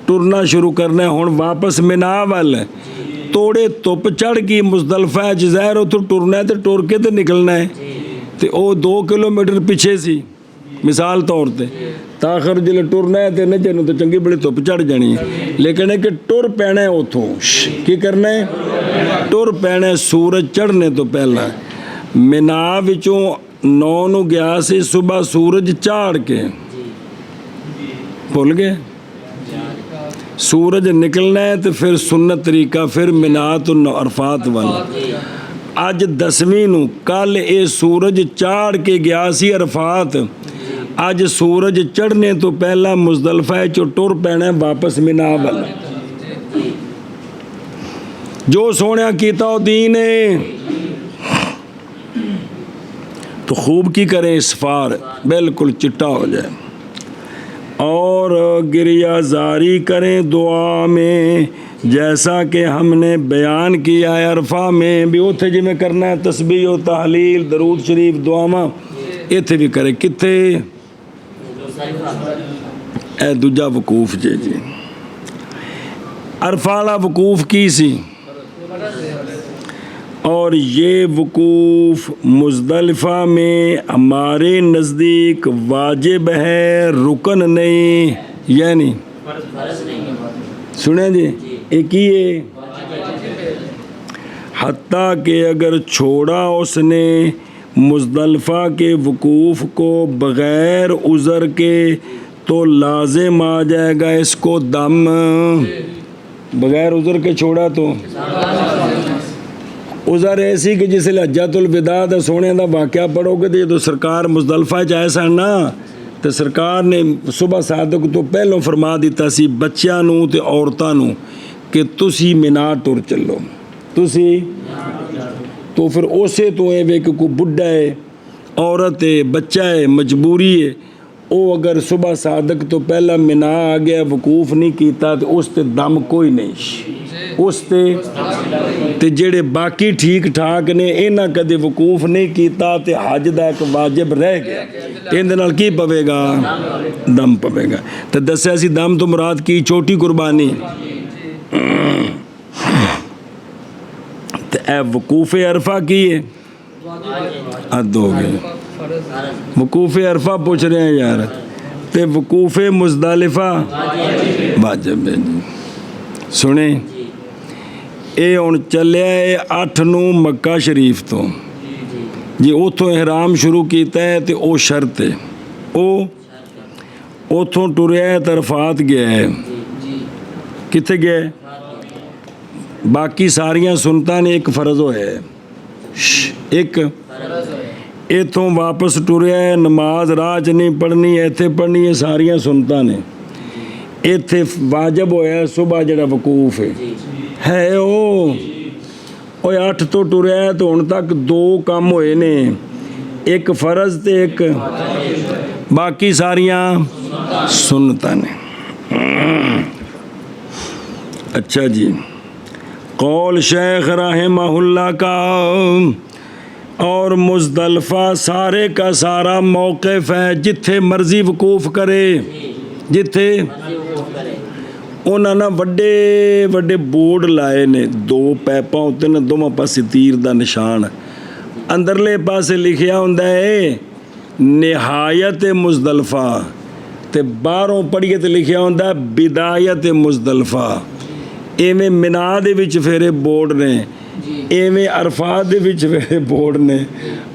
टुरना शुरू करना है। हुण वापस मिना वाल तोड़े धुप चढ़ गई मुज़दलिफ़ा ज़ाहिर उतो टुरना है तो टुर के तो निकलना है, तो वो 2 किलोमीटर पिछे सी मिसाल तौर पर, ताखर जिले टुरना है तो नजर तो चंगी बड़ी धुप चढ़ जानी है, लेकिन है कि टुर पैना है उतों, की करना है, टुर पैना है सूरज चढ़ने तो पहला। मिना विचों 9 नूं गया सी सुबह सूरज चाड़ के, भुल गए, सूरज निकलना है तो फिर सुन्नत तरीका, फिर मिना तो अरफात वाला। अज 10वीं नूं कल ये सूरज चाड़ के गया सी अरफात, अज सूरज चढ़ने तो पहला मुज़दलिफ़ा चो टुर पैना वापस मिना वाला। जो सोनिया कीता वो दीन है, तो खूब की करें इसफ़ार बिल्कुल चिट्टा हो जाए, और गिरिया जारी करें दुआ में जैसा कि हमने बयान किया है अरफा में भी उथे जिमें करना है तस्बीह और तहलील दरूद शरीफ दुआवां इत्थे भी करे कित्थे ए दूजा वकूफ जे जी अरफा वाला वकूफ की सी और ये वकूफ मुज़दलिफ़ा में हमारे नज़दीक वाजिब है रुकन नहीं यानी सुने जी एक ही है हत्ता कि अगर छोड़ा उसने मुज़दलिफ़ा के वकूफ़ को बग़ैर उज़र के तो लाज़िम आ जाएगा इसको दम बग़ैर उज़र के छोड़ा तो उज़र ऐसी कि जिसले हज्जतुल विदा दा सोने का वाक़या पढ़ोगे तो जो सरकार मुज़दलिफ़ा च आए सन ना तो सरकार ने सुबह सादक तो पहलों फरमा दिता सी बच्चों नूं ते औरतां नूं कि तुसी मिना टुर चलो तुसी तो फिर उसे तो ये वे कि कोई बुढ़ा है औरत है बच्चा है मजबूरी है वो अगर सुबह सादक तो पहला मिना आ गया वकूफ नहीं किया तो उस ते दम कोई नहीं उस ते जेड़े बाकी ठीक ठाक ने इन्हां कदे वकूफ नहीं किया तो हज दा एक वाजिब रह गया इहदे नाल की पवेगा दम पवेगा तो दस्या सी दम तो मुराद की छोटी कुर्बानी तो ए वकूफ अरफा की है हद हो गई वकूफ अरफा पूछ रहे हैं यार तो वकूफ मुज़दलिफ़ा वाजिब है जी सुने ये हुण चलिया है 8 नूं मक्का शरीफ तो जी उतों एहराम शुरू किया है तो वो शर्त है वो उतों टुरिया है तो अरफात गया है कित्थे गया है बाकी सारियां सुनतां ने एक फ़र्ज होया है एक इतों वापस टुरिया है नमाज राह च नहीं पढ़नी इत्थे पढ़नी है सारियां सुनतां ने इत्थे वाजिब होया सुबह जिहड़ा वकूफ है ओ 8 तो टुरिया है तो हुण तक 2 काम होए ने एक फ़र्ज ते एक बाकी सारियां सुन्नतां ने अच्छा जी कौल शेख रहमहुल्लाह का और मुज़दलिफ़ा सारे का सारा मौक़िफ़ है जिथे मर्जी वकूफ़ करे जिथे उन्होंने वड्डे वड्डे बोर्ड लाए ने 2 पैपां उत्ते ने दोवां पासे तीर दा निशान अंदरले पासे लिखिया हुंदा है निहायत मुज़दलिफ़ा ते बाहरों पढ़िए तो लिखिया हुंदा बिदायत मुज़दलिफ़ा इवें मिना दे विच फेरे बोर्ड ने इवें अरफात दे विच फेरे बोर्ड ने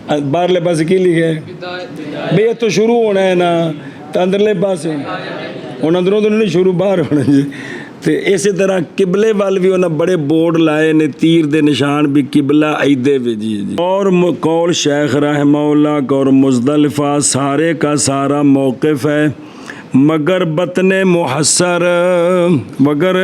बाहरले पासे की लिखे भाई इत्थों शुरू होना है ना तो अंदरले पासे हुण अंदरों तो नहीं शुरू बाहर होना जी तो इस तरह किबले वाल भी उन्हें बड़े बोर्ड लाए ने तीर दे निशान भी किबला ऐदे वे जी और कौल शेख रहमहुल्लाह और मुज़दलिफ़ा सारे का सारा मौक़िफ़ है मगर बतने मुहस्सर मगर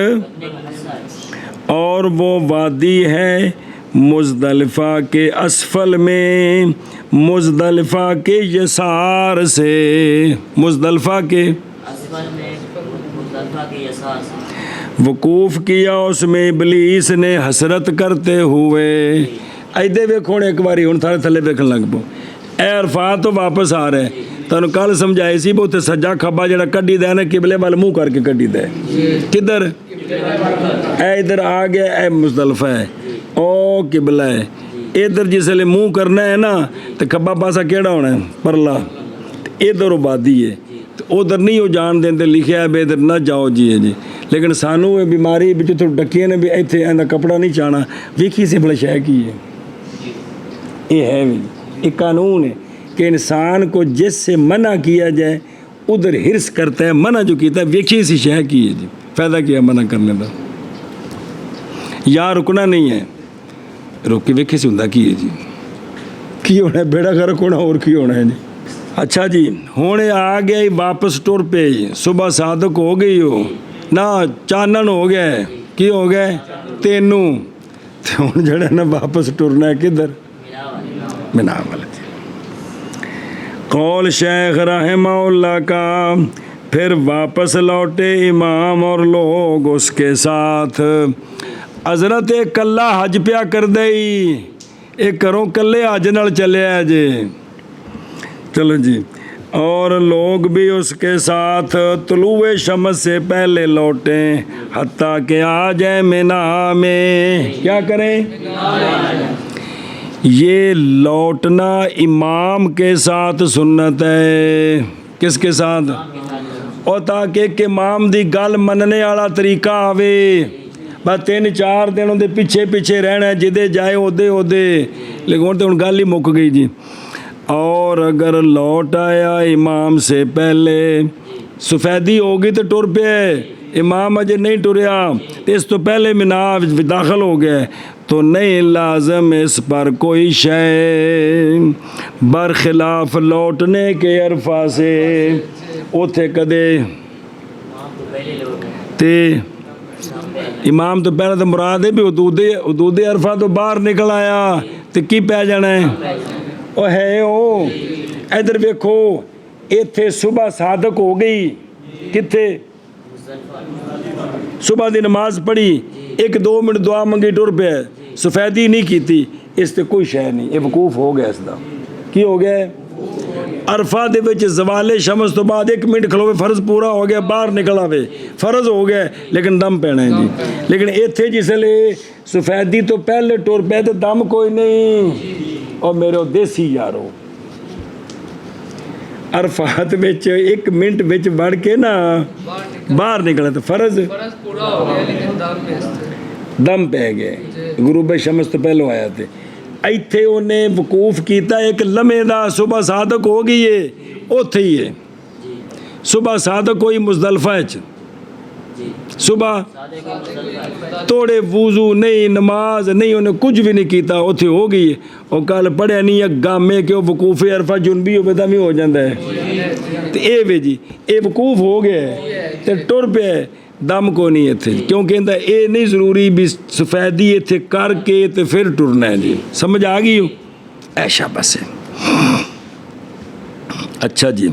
और वो वादी है मुज़दलिफ़ा के असफल में मुज़दलिफ़ा के यसार से मुज़दलिफ़ा के वकूफ़ किया उसमें इबलीस ने हसरत करते हुए ऐदे वेखो एक बारी हुण थारे थले वेखण लग पो ए अरफात तो वापस आ रहे तुहानूं कल समझाई सी उत्थे सज्जा खब्बा जिहड़ा कड्डी दा ना किबले वाल मूँह करके कड्डी दा किधर ए इधर आ गया ए मुज़दलिफ़ा है ओ किबला है इधर जिसले मुँह करना है ना तो खब्बा पासा केड़ा होना है परला इधर आबादी है तो उधर नहीं वो जान देंदे लिखिया है इधर ना जाओ जी है जी लेकिन सानू ये बीमारी जितों डकिए ने भी इत्थे इहदा कपड़ा नहीं चाहना वेखी से भला शै की है ये है भी एक कानून है कि इंसान को जिससे मना किया जाए उधर हिर्स करता है मना जो किया वेखी सी शै की है जी फ़ायदा किया मना करने का या रुकना नहीं है रुक के वेखे से हुंदा की है जी की होना है बेड़ा गर्क होना और की होना है जी अच्छा जी हुण आ गया ही वापस टुर पे सुबह सादक हो गई हो ना चानन हो गया है की हो गया तेनू ते हुण जिहड़ा ना वापस टुरना है किधर मिना वाले कौल शेख रहमहुल्लाह का फिर वापस लौटे इमाम और लोग उसके साथ। हजरत कल्ला हज पिया कर दई, ये घरों कल्ले हज नाल चलिया जे। चलो जी, और लोग भी उसके साथ तुलुए शम्स से पहले लौटे, हत्ता के आ जाए मिना में। क्या करें? ये लौटना इमाम के साथ सुन्नत है। किसके साथ? और ताकि कि इमाम दी गल मनने वाला तरीका आवे। बस 3-4 दिन उनके पिछे पिछे रहना, जिदे जाए ओदे ओदे, लेकिन हुण तो हुण गल ही मुक गई जी। और अगर लौट आया इमाम से पहले, सफ़ेदी हो गई तो टुर पे, इमाम अजे नहीं टुरया तो इस तो पहले मीना दाखिल हो गया, तो नहीं लाजम इस पर कोई शय बरखिलाफ लौटने के अरफा से। उथे कदे ते इमाम तो पहले तो मुराद है भी उदूदे अरफा तो बाहर निकल आया तो की पै जाना है। ਉਹ ਹੈ ਉਹ इधर वेखो, इत्थे सुबह सादक हो गई, कित्थे सुबह की नमाज पढ़ी, 1-2 मिनट दुआ मंगी, टुर पे, सफेदी नहीं की, इस ते कोई शय नहीं, ये वकूफ हो गया। इसका की हो गया? अरफा दे विच ज़वाले शम्स तो बाद 1 मिनट खलोवे, फ़र्ज पूरा हो गया, बाहर निकल आवे, फ़र्ज हो गया, लेकिन दम पैना है जी। लेकिन इत्थे जिसले सफेदी तो पहले टुर पे तो दम कोई नहीं। और मेरे देसी यारो, अरफात विच 1 मिनट विच बढ़ के ना बाहर निकला तो फ़र्ज पूरा हो गया, लेकिन दम पै गए। गुरूब शम्स तो पहलों आया थे। इत्थे उन्हें वकूफ किया एक लम्हे दा, सुबह सादक हो गई है, उत्थे ही है। सुबह सादक होई मुज़दलिफ़ा च, सुबह तोड़े वूजू नहीं, नमाज नहीं, उन्हें कुछ भी नहीं किया, उत्थे हो गई है। और कल पढ़िया नहीं है गामे के वकूफ़े अरफा जुनबी हो भी हो जाता है। तो ये वे जी, ये वकूफ हो गया तो टुर पे, दम को नहीं इत्थे, क्योंकि ये नहीं ज़रूरी भी सफेदी इत्थे करके तो फिर टुरना है जी। समझ आ गई हो? ऐशा बस है। अच्छा जी,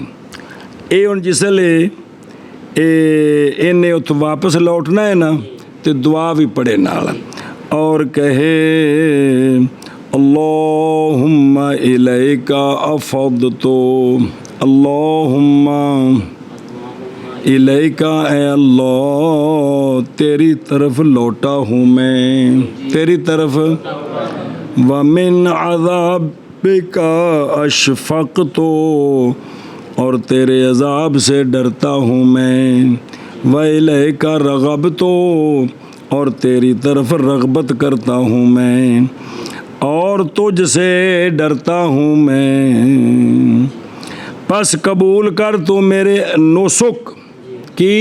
ये हुण जिसले इन्हें उत्थों वापस लौटना है ना, तो दुआ भी पढ़े नाल, और कहे अल्लाहुम्मा इलैका अफ़दतु, अल्लाहुम्मा इलैका, ए अल्लाह तेरी तरफ लौटा हूँ मैं, तेरी तरफ। व मिन अज़ाबिका अशफ़क़तु, और तेरे अज़ाब से डरता हूँ मैं। व इलैका रग़बतु, और तेरी तरफ रग़बत करता हूँ मैं, और तुझसे डरता हूँ मैं। बस कबूल कर तू मेरे नुसुक की।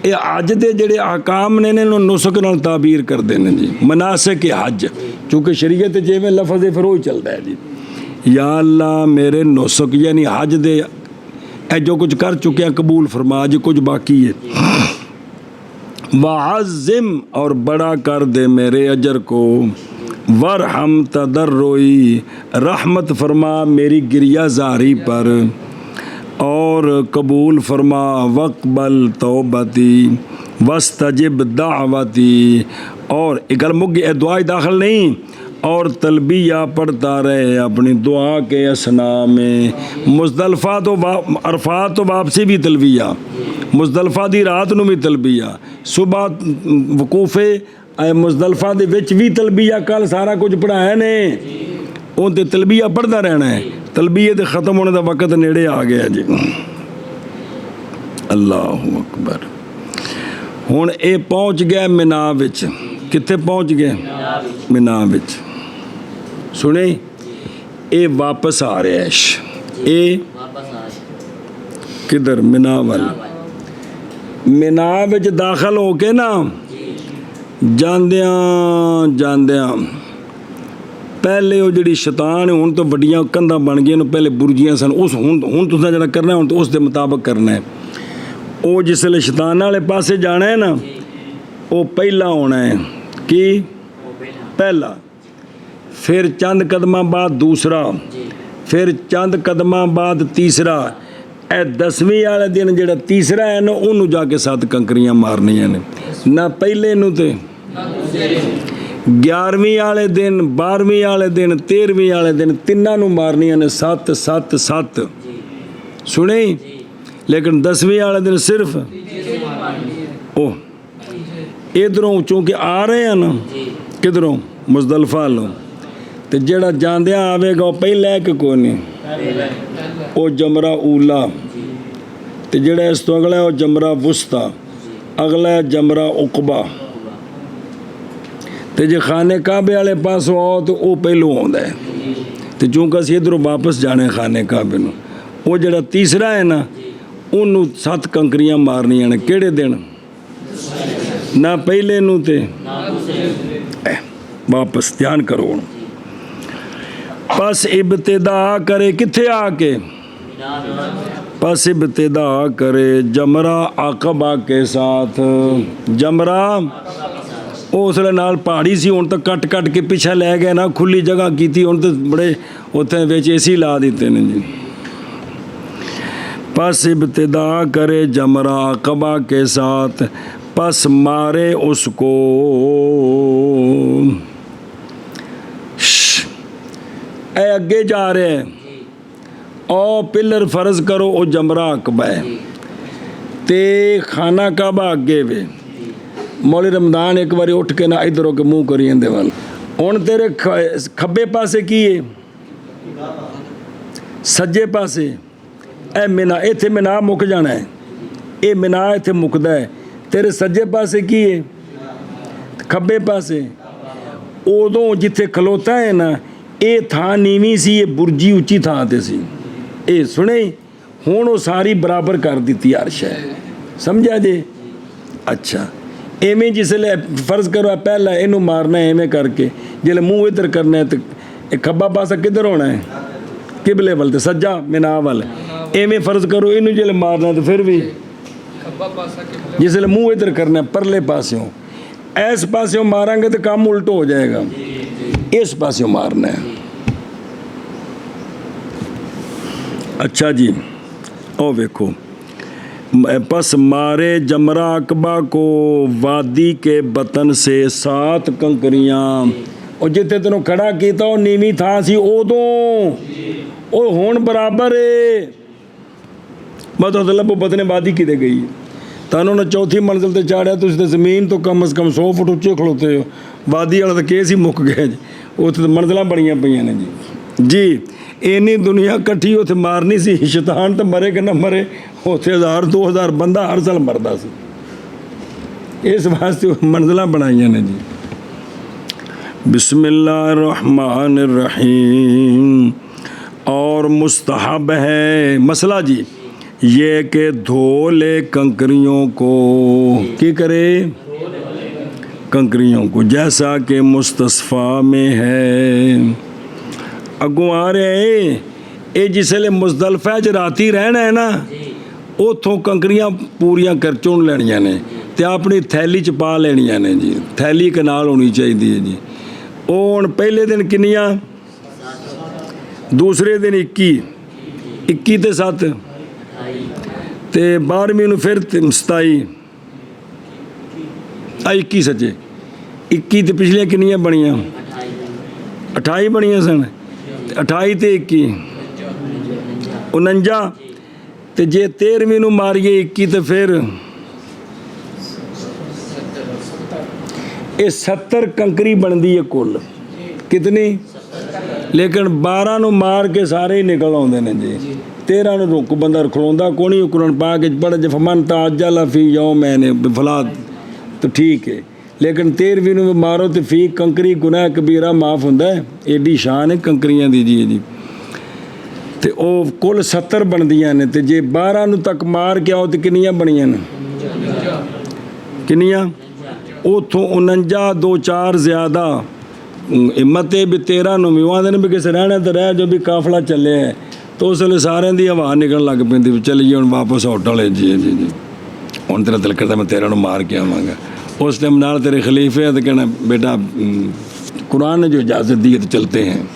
ये हज के जोड़े अहकाम ने नुसुक नाल ताबीर करते हैं जी, मनासिक हज, चूँकि शरीयत जिमें लफज है फिर वही चलता है जी। या अल्लाह मेरे नुसुक यानी हज दे जो कुछ कर चुके हैं कबूल फरमा, जो कुछ बाकी है। वअज़्ज़िम, और बड़ा कर दे मेरे अजर को। वरहम तदर्रुई, रहमत फरमा मेरी गिरिया ज़ारी पर, और कबूल फरमा वक़बल तौबती वस्तजिब दावती। और एक गल मुग दुआ दाखिल नहीं, और तलबिया पढ़ता रहे अपनी दुआ के असना में। मुज़दलिफ़ा तो अरफात तो वापसी भी तलबिया, मुज़दलिफ़ा दी रात नूं भी तलबिया, सुबह वकूफ़े मुज़दलिफ़ा दे विच भी तलबिया। कल सारा कुछ पढ़ाया ने, उन ते तलबिया पढ़ता रहना है। तलबिये दे ख़त्म होने का वक़्त नेड़े आ गया जी। अल्लाहु अकबर। हुण ये पहुँच गया मिना विच। कित्थे पहुँच गए? मिना विच। सुने, ये वापस आ रहा है, ये किधर? मिना वाल। मिना विच दाखिल हो के ना जांदियां जांदियां पहले वो जी शैतान है, हुण तो वड्डियां कंधां बन गई, पहले बुरजियां सन, उस हुण तुसां जिहड़ा करना है हुण तो उस दे मुताबिक करना है। वो जिसले शैतान वाले पासे जाना है ना, वो पहला होना है कि पहला, फिर चंद कदमां बाद दूसरा, फिर चंद कदमां बाद तीसरा, ਇਹ 10ਵੀਂ ਵਾਲੇ ਦਿਨ ਜਿਹੜਾ ਤੀਸਰਾ ਹੈ ਨਾ ਉਹਨੂੰ ਜਾ ਕੇ 7 ਕੰਕਰੀਆਂ ਮਾਰਨੀਆਂ ਨੇ, ਨਾ ਪਹਿਲੇ ਨੂੰ ਤੇ 11ਵੀਂ ਵਾਲੇ ਦਿਨ, 12ਵੀਂ ਵਾਲੇ ਦਿਨ, 13ਵੀਂ ਵਾਲੇ ਦਿਨ, ਤਿੰਨਾਂ ਨੂੰ ਮਾਰਨੀਆਂ ਨੇ 7 7 7। ਸੁਣੇ? ਲੇਕਿਨ 10ਵੀਂ ਵਾਲੇ ਦਿਨ ਸਿਰਫ ਉਹ ਇਧਰੋਂ ਚੂੰਕਿ ਆ ਰਹੇ ਆ ਨਾ, ਕਿਧਰੋਂ? ਮੁਜ਼ਦਲਫਾ ਵੱਲੋਂ, ਤੇ ਜਿਹੜਾ ਜਾਂਦਿਆਂ ਆਵੇਗਾ ਉਹ ਪਹਿਲਾ ਇੱਕ ਕੋਈ ਨਹੀਂ, ਉਹ ਜਮਰਾ ਊਲਾ, ਤੇ ਜਿਹੜਾ ਇਸ ਤੋਂ ਅਗਲਾ ਉਹ ਜਮਰਾ ਵੁਸਤਾ, ਅਗਲਾ ਜਮਰਾ ਉਕਬਾ। ਤੇ ਜੇ ਖਾਨੇ ਕਾਬੇ ਵਾਲੇ ਪਾਸੋਂ ਆਓ ਤਾਂ ਉਹ ਪਹਿਲੋਂ ਆਉਂਦਾ ਹੈ, ਤੇ ਚੂੰਕਿ ਅਸੀਂ ਇੱਧਰੋਂ ਵਾਪਸ ਜਾਣੇ ਖਾਨੇ ਕਾਬੇ ਨੂੰ, ਉਹ ਜਿਹੜਾ ਤੀਸਰਾ ਹੈ ਨਾ ਉਹਨੂੰ 7 ਕੰਕਰੀਆਂ ਮਾਰਨੀਆਂ ਨੇ। ਕਿਹੜੇ ਦਿਨ? ਨਾ ਪਹਿਲੇ ਨੂੰ ਤੇ ਵਾਪਸ। ਧਿਆਨ ਕਰੋ ਹੁਣ। ਪਸ ਇਬਤਦਾ ਕਰੇ ਕਿੱਥੇ ਆ ਕੇ? पस इब्तिदा करे जमरा आकबा के साथ। जमरा उसले नाल पहाड़ी सी, हुण तो कट कट के पिछे लै गए ना, खुली जगह की थी, हुण तो बड़े उत्थे विच एसी ला दिते ने जी। पस इब्तिदा करे जमरा आकबा के साथ, पस मारे उसको। ए अगे जा रहे हैं, ओ पिलर फर्ज करो ओ जमरा अकबा है, ते खाना काबा अगे वे। मौली रमदान एक बार उठ के ना इधर हो के मुँह करी इंदे वाल। हुण तेरे खब्बे पासे की है, सज्जे पासे ए मिना, इत्थे मिना मुक जाना है, ये मिना इत्थे मुकदा है। तेरे सज्जे पासे की है, खब्बे पासे। उदों जिथे खलोता है ना, ये थां नीवी सी, ये बुरजी उच्ची थां ते सी। ये सुने? हुण वो सारी बराबर कर दी अर्श है, समझा जे? अच्छा, एवें जिसले फर्ज करो पहला इनू मारना है, एवें करके जिसले मुँह इधर करना है तो खब्बा पासा किधर होना है? किबले वाल, तो सज्जा मिना वाल। एवें फर्ज करो इनू जिसले मारना है तो फिर भी जिसले मुँह इधर करना है परले पास्यों, इस पास्यों मारांगे तो काम उल्टो हो जाएगा, इस पास्यों मारना है। अच्छा जी, ओ देखो, पस मारे जमरा अकबा को वादी के बतन से 7 कंकरियां। और जिथे तेनों खड़ा किया वो नीवी था सी उदों, ओ हुण बराबर है। मतलब बतने वादी किते गई, तुहानूं ने चौथी मंजिल ते चाढ़िया, तुसीं ते जमीन तो कम अज़ कम 100 फुट उच्चे खलोते हो, वादी वाला तो केस ही मुक गया जी, उत्थे तो मंजिलां बणियां पईयां ने जी। इन्नी दुनिया कट्ठी उत्थे मारनी सी, शैतान तो मरे कि ना मरे, उत्थे 1000-2000 बंदा हर साल मरदा सी। इस वास्ते मंजिलां बनाईयां ने जी। बिस्मिल्लाहिर्रहमानिर्रहीम। और मुस्तहब है मसला जी ये कि धो ले कंकरियों को, क्या करे? कंकरियों को, जैसा कि मुस्तस्फा में है। अगों आ रहे ये जिसले मुजदलफा च राती रहना है ना, उतों कंकरियां पूरियां कर चुन लैनियां ने ते अपनी थैली च पा लैनियां ने जी। थैली के नाल होनी चाहिए है जी। वो हुण पहले दिन किन्नियां? दूसरे दिन 21 ते 7 ते 12वीं नूं फिर 27 21 सच्चे 21 ते पिछलियां किन्नियां बनियां? 28 बनियां सन। 28 ते 21 49। तो जे 13वीं नूं मारीए 21 तो फिर ये 70 कंकरी बनती है कुल। कितनी? लेकिन 12 नूं मार के सारे ही निकल आउंदे ने जी। 13 नूं रुक बंदा खलोंदा कोई नहीं, कुरान पाक च पढ़ जे फमन ताअज्जल फी यौमैन फला तो ठीक है, लेकिन 13वीं नूं मारो तो फी कंकरी गुनाह कबीरा माफ़ होंदा है। एडी शान है कंकरियां दी जी। तो वह कुल 70 बनदियां ने, तो जे 12 नूं तक मार के आओ तो किन्नियां बनियां ने? किन्नियां? उतों 49 2-4 ज़्यादा हिम्मत है भी 13 नूं भी आंदे ने भी किसी रहने तो रह जो भी काफला चले है। तो उस वेले सारिਆਂ ਦੀ हवा निकलण लग पैंदी भी चलिए हुण वापस होटल है जी जी जी। हुण तेरा दिल करदा मैं 13 नूं मार के आवांगा। उस टाइम नाल तेरे खलीफे तो कहना बेटा कुरान ने जो इजाज़त दी है तो चलते हैं।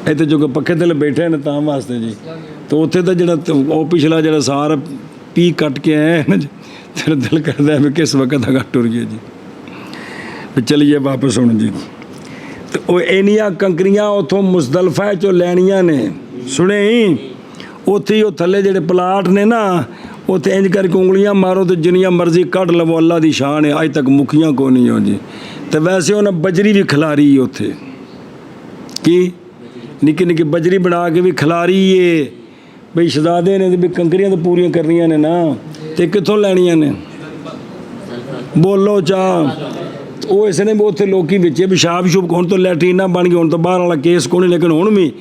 ਇੱਥੇ ਜੋ ਕਿ ਪੱਖੇ ਥੱਲੇ ਬੈਠੇ ਨੇ ਤਾਂ ਵਾਸਤੇ ਜੀ। ਤੇ ਉੱਥੇ ਤਾਂ ਜਿਹੜਾ ਉਹ ਪਿਛਲਾ ਜਿਹੜਾ ਸਾਰ ਪੀ ਕੱਟ ਕੇ ਆਏ ਨਾ ਜੀ, ਤੇਰਾ ਦਿਲ ਕਰਦਾ ਹੈ ਵੀ ਕਿਸ ਵਕਤ ਅਗਾ ਟੁਰ ਗਏ ਜੀ। ਵੀ ਚਲੀਏ ਵਾਪਸ ਹੁਣ ਜੀ। ਤੇ ਉਹ ਇੰਨੀਆਂ ਕੰਕਰੀਆਂ ਉੱਥੋਂ ਮੁਜ਼ਦਲਫਾ 'ਚੋਂ ਲੈਣੀਆਂ ਨੇ। ਸੁਣੇ ਉੱਥੇ ਹੀ ਉਹ ਥੱਲੇ ਜਿਹੜੇ ਪਲਾਟ ਨੇ ਨਾ, ਉੱਥੇ ਇੰਜ ਕਰਕੇ ਉਂਗਲੀਆਂ ਮਾਰੋ ਤੇ ਜਿੰਨੀਆਂ ਮਰਜ਼ੀ ਕੱਢ ਲਵੋ। ਅੱਲਾ ਦੀ ਸ਼ਾਨ ਹੈ, ਅੱਜ ਤੱਕ ਮੁੱਕੀਆਂ ਕੋ ਨਹੀਂ ਹੋ ਜੀ। ਤੇ ਵੈਸੇ ਉਹਨੇ ਬਜਰੀ ਵੀ ਖਿਲਾਰੀ ਉੱਥੇ, ਕੀ ਨਿੱਕੀ ਨਿੱਕੀ ਬਜਰੀ ਬਣਾ ਕੇ ਵੀ ਖਿਲਾਰੀ ਏ। ਬਈ ਸ਼ਹਜ਼ਾਦੇ ਨੇ ਵੀ ਕੰਕਰੀਆਂ ਤਾਂ ਪੂਰੀਆਂ ਕਰਨੀਆਂ ਨੇ ਨਾ, ਤੇ ਕਿੱਥੋਂ ਲੈਣੀਆਂ ਨੇ? ਬੋਲੋ ਚਾਹ। ਉਹ ਇਸ ਨੇ ਵੀ ਉੱਥੇ ਲੋਕੀ ਵਿੱਚ ਪਿਸ਼ਾਬ ਸ਼ੂਬ, ਹੁਣ ਤੋਂ ਲੈਟਰੀਨਾਂ ਬਣ ਗਈ, ਹੁਣ ਤਾਂ ਬਾਹਰ ਵਾਲਾ ਕੇਸ ਕੋਈ ਨਹੀਂ। ਲੇਕਿਨ ਹੁਣ ਵੀ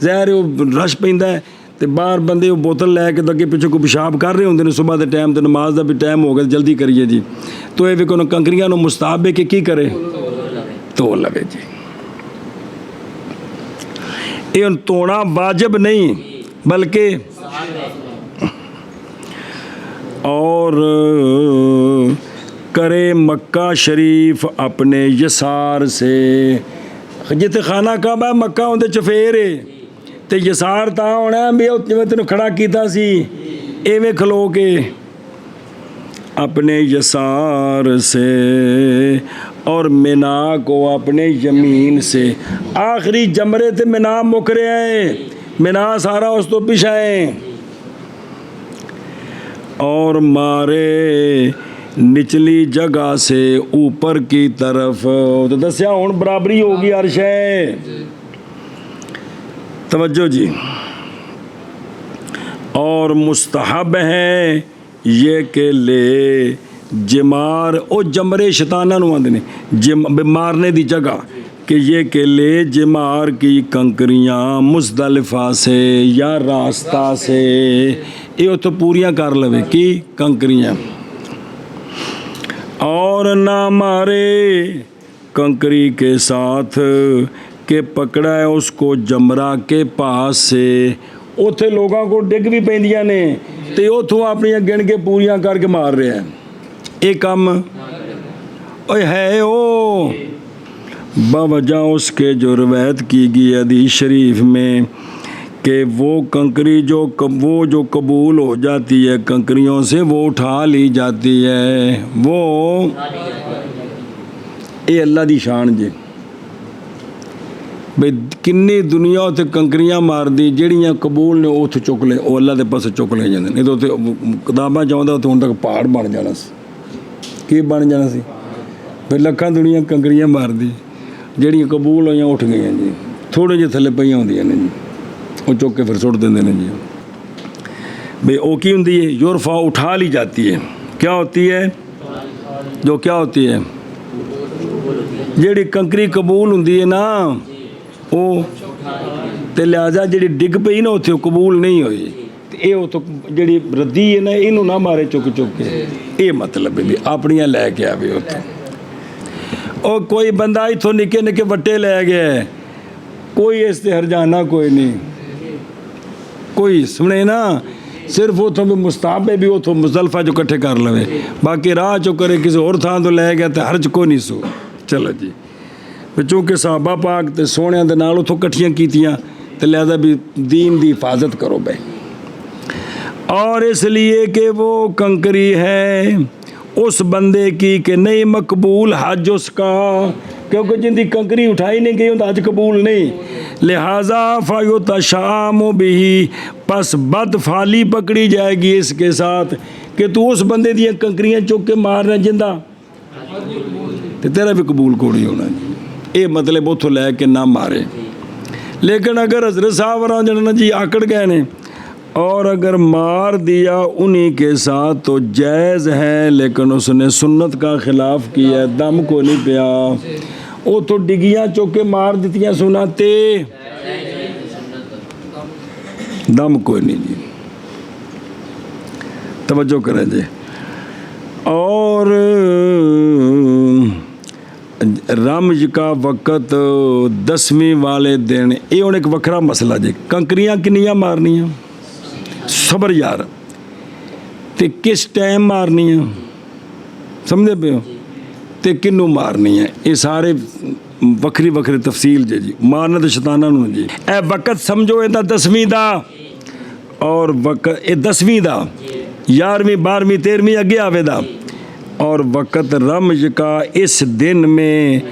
ਜ਼ਹਿਰ ਉਹ ਰਸ਼ ਪੈਂਦਾ ਹੈ ਤੇ ਬਾਹਰ ਬੰਦੇ ਉਹ ਬੋਤਲ ਲੈ ਕੇ ਅੱਗੇ ਪਿੱਛੇ ਕੋਈ ਪਿਸ਼ਾਬ ਕਰ ਰਹੇ ਹੁੰਦੇ ਨੇ। ਸੁਬਾਹ ਦੇ ਟਾਈਮ ਤੇ ਨਮਾਜ਼ ਦਾ ਵੀ ਟਾਈਮ ਹੋ ਗਿਆ, ਜਲਦੀ ਕਰੀਏ ਜੀ। ਤੋ ਇਹ ਵੀ ਕੋਈ ਕੰਕਰੀਆਂ ਨੂੰ ਮੁਸਤਾਹਬ ਹੈ ਕਿ ਕੀ ਕਰੇ? ਧੋ ਲਵੇ ਜੀ। ਇਹ ਹੁਣ ਧੋਣਾ ਵਾਜਬ ਨਹੀਂ बल्कि और करे मक्का शरीफ अपने यसार से। जिते खाना काबा मक्का उनके चफेर है तो यसार ता होना भी जिवें तेन खड़ा किया सी इवें खलो के अपने यसार से और मिना को अपने यमीन से। आखिरी जमरे ते मिना मुक रहा है, मिना सारा उस तो पिछा है। और मारे निचली जगह से ऊपर की तरफ। तो दसिया हुण बराबरी होगी अर्श है। तवज्जो जी। और मुस्तहब है ये के ले जिमार ओ जमरे शैताना नूं आंदे ने मारने दी जगह कि ये के ले जिमार की कंकरियाँ मुज़दलिफ़ा से या रास्ता से ये उतो पूरियां कर लवे की कंकरियाँ। और ना मारे कंकरी के साथ के पकड़ा है उसको जमरा के पास से। उथे लोगों को डिग भी पैंदियां ने ते उथों अपनियां गिन के पूरियां करके मार रहे हैं। ये काम ओए है ओ बावजह उसके जो रवायत की गई हदीस शरीफ में कि वो कंकरी जो कबूल हो जाती है कंकरियों से वो उठा ली जाती है। वो ये अल्लाह दी शान जी। बई किन्नी दुनिया उत्ते कंकरियां मार दी ਜਿਹੜੀਆਂ कबूल ने उत्थे चुक ले वो अल्लाह दे पासे चुक ले जाते। नहीं तो उत्ते किताबां चाਹੁੰਦਾ उत्ते हुण तक पहाड़ बन जाना सी। की बन जाना सी? बई ਲੱਖਾਂ दुनिया कंकरियां मारदी ਜਿਹੜੀਆਂ कबूल होईयां उठ गई जी। थोड़े ਜਿਹੇ थल्ले पईयां ਹੁੰਦੀਆਂ ने जी, वो चुक के फिर सुट देंदे ने जी। बई वो की हुंदी है? युरफा उठा ली जाती है। क्या होती है? जो क्या होती है? ਜਿਹੜੀ कंकरी कबूल हुंदी है ना वो ते लिहाजा ਜਿਹੜੀ ਡਿੱਗ ਪਈ ਨਾ ਉੱਥੇ कबूल नहीं ਹੋਈ ਤੇ ਇਹ ਉਤੋਂ ਜਿਹੜੀ ਰੱਦੀ ਹੈ ਨਾ ਇਹਨੂੰ ਨਾ ਮਾਰੇ ਚੁੱਕ ਚੁੱਕ ਕੇ। ਇਹ ਮਤਲਬ ਹੈ ਵੀ ਆਪਣੀਆਂ ਲੈ ਕੇ ਆਵੇ ਉੱਥੇ। ਉਹ ਕੋਈ ਬੰਦਾ ਇੱਥੋਂ ਨਿੱਕੇ ਨਿੱਕੇ ਵੱਟੇ ਲੈ ਗਿਆ, ਕੋਈ ਇਸ ਤੇ ਹਰਜਾਨਾ ਕੋਈ ਨਹੀਂ, ਕੋਈ ਸੁਣੇ ਨਾ। ਸਿਰਫ ਉੱਥੋਂ ਵੀ ਮੁਸਤਾਹਬ ਹੈ ਵੀ ਉੱਥੋਂ ਮੁਜ਼ਦਲਿਫਾ ਜੋ ਇਕੱਠੇ ਕਰ ਲਵੇ। ਬਾਕੀ ਰਾਹ ਚੋਂ ਕਰੇ ਕਿਸੇ ਹੋਰ ਥਾਂ ਤੋਂ ਲੈ ਗਿਆ ਤਾਂ ਹਰਜ ਕੋਈ ਨਹੀਂ ਸੋ। ਚਲੋ ਜੀ। ਚूँकि सहाबा पाक ते सोहणियां दे नाल उथों इकट्ठियां कीतियां ते लिहाजा भी दीन दी हिफाजत करो भाई। और इसलिए कि वो कंकरी है उस बंदे की कि नहीं मकबूल हज उसका, क्योंकि जिंदी कंकरी उठाई नहीं गई उनका हज कबूल नहीं। लिहाजा फ़युतशाम बिही बस बदफाली पकड़ी जाएगी इसके साथ कि तू उस बंदे दी कंकरियां चुक के मारना जिंदा ते तेरा भी कबूल को नहीं होना। ये मतलब उतों लैके ना मारे। लेकिन अगर हजरत साहब राजना जी आकड़ गए ने और अगर मार दिया उन्हीं के साथ तो जायज़ है, लेकिन उसने सुन्नत का खिलाफ किया, दम को नहीं पिया। वो तो डिगियाँ चुक के मार दितियाँ सुनाते, दम कोई नहीं जी। तवज्जो करें जी। और रमज का वक़्त 10वीं वाले दिन ये हुण एक वखरा मसला जी। कंकरियां किन्नियां मारनियां? सबर यार ते किस टाइम मारनियां समझदे पे हो ते किन्नू मारनियां? ये सारे ਵੱਖਰੀ ਵੱਖਰੀ ਤਫਸੀਲ ਜੀ ਮਾਰਨਾ ਤੇ ਸ਼ੈਤਾਨਾਂ ਨੂੰ ਜੀ। ਇਹ ਵਕਤ ਸਮਝੋ ਇਹਦਾ 10ਵੀਂ ਦਾ ਔਰ ਵਕਤ ਇਹ 10ਵੀਂ ਦਾ 11वीं 12वीं 13वीं अगे आवेदा। और वक़्त रमज का इस दिन में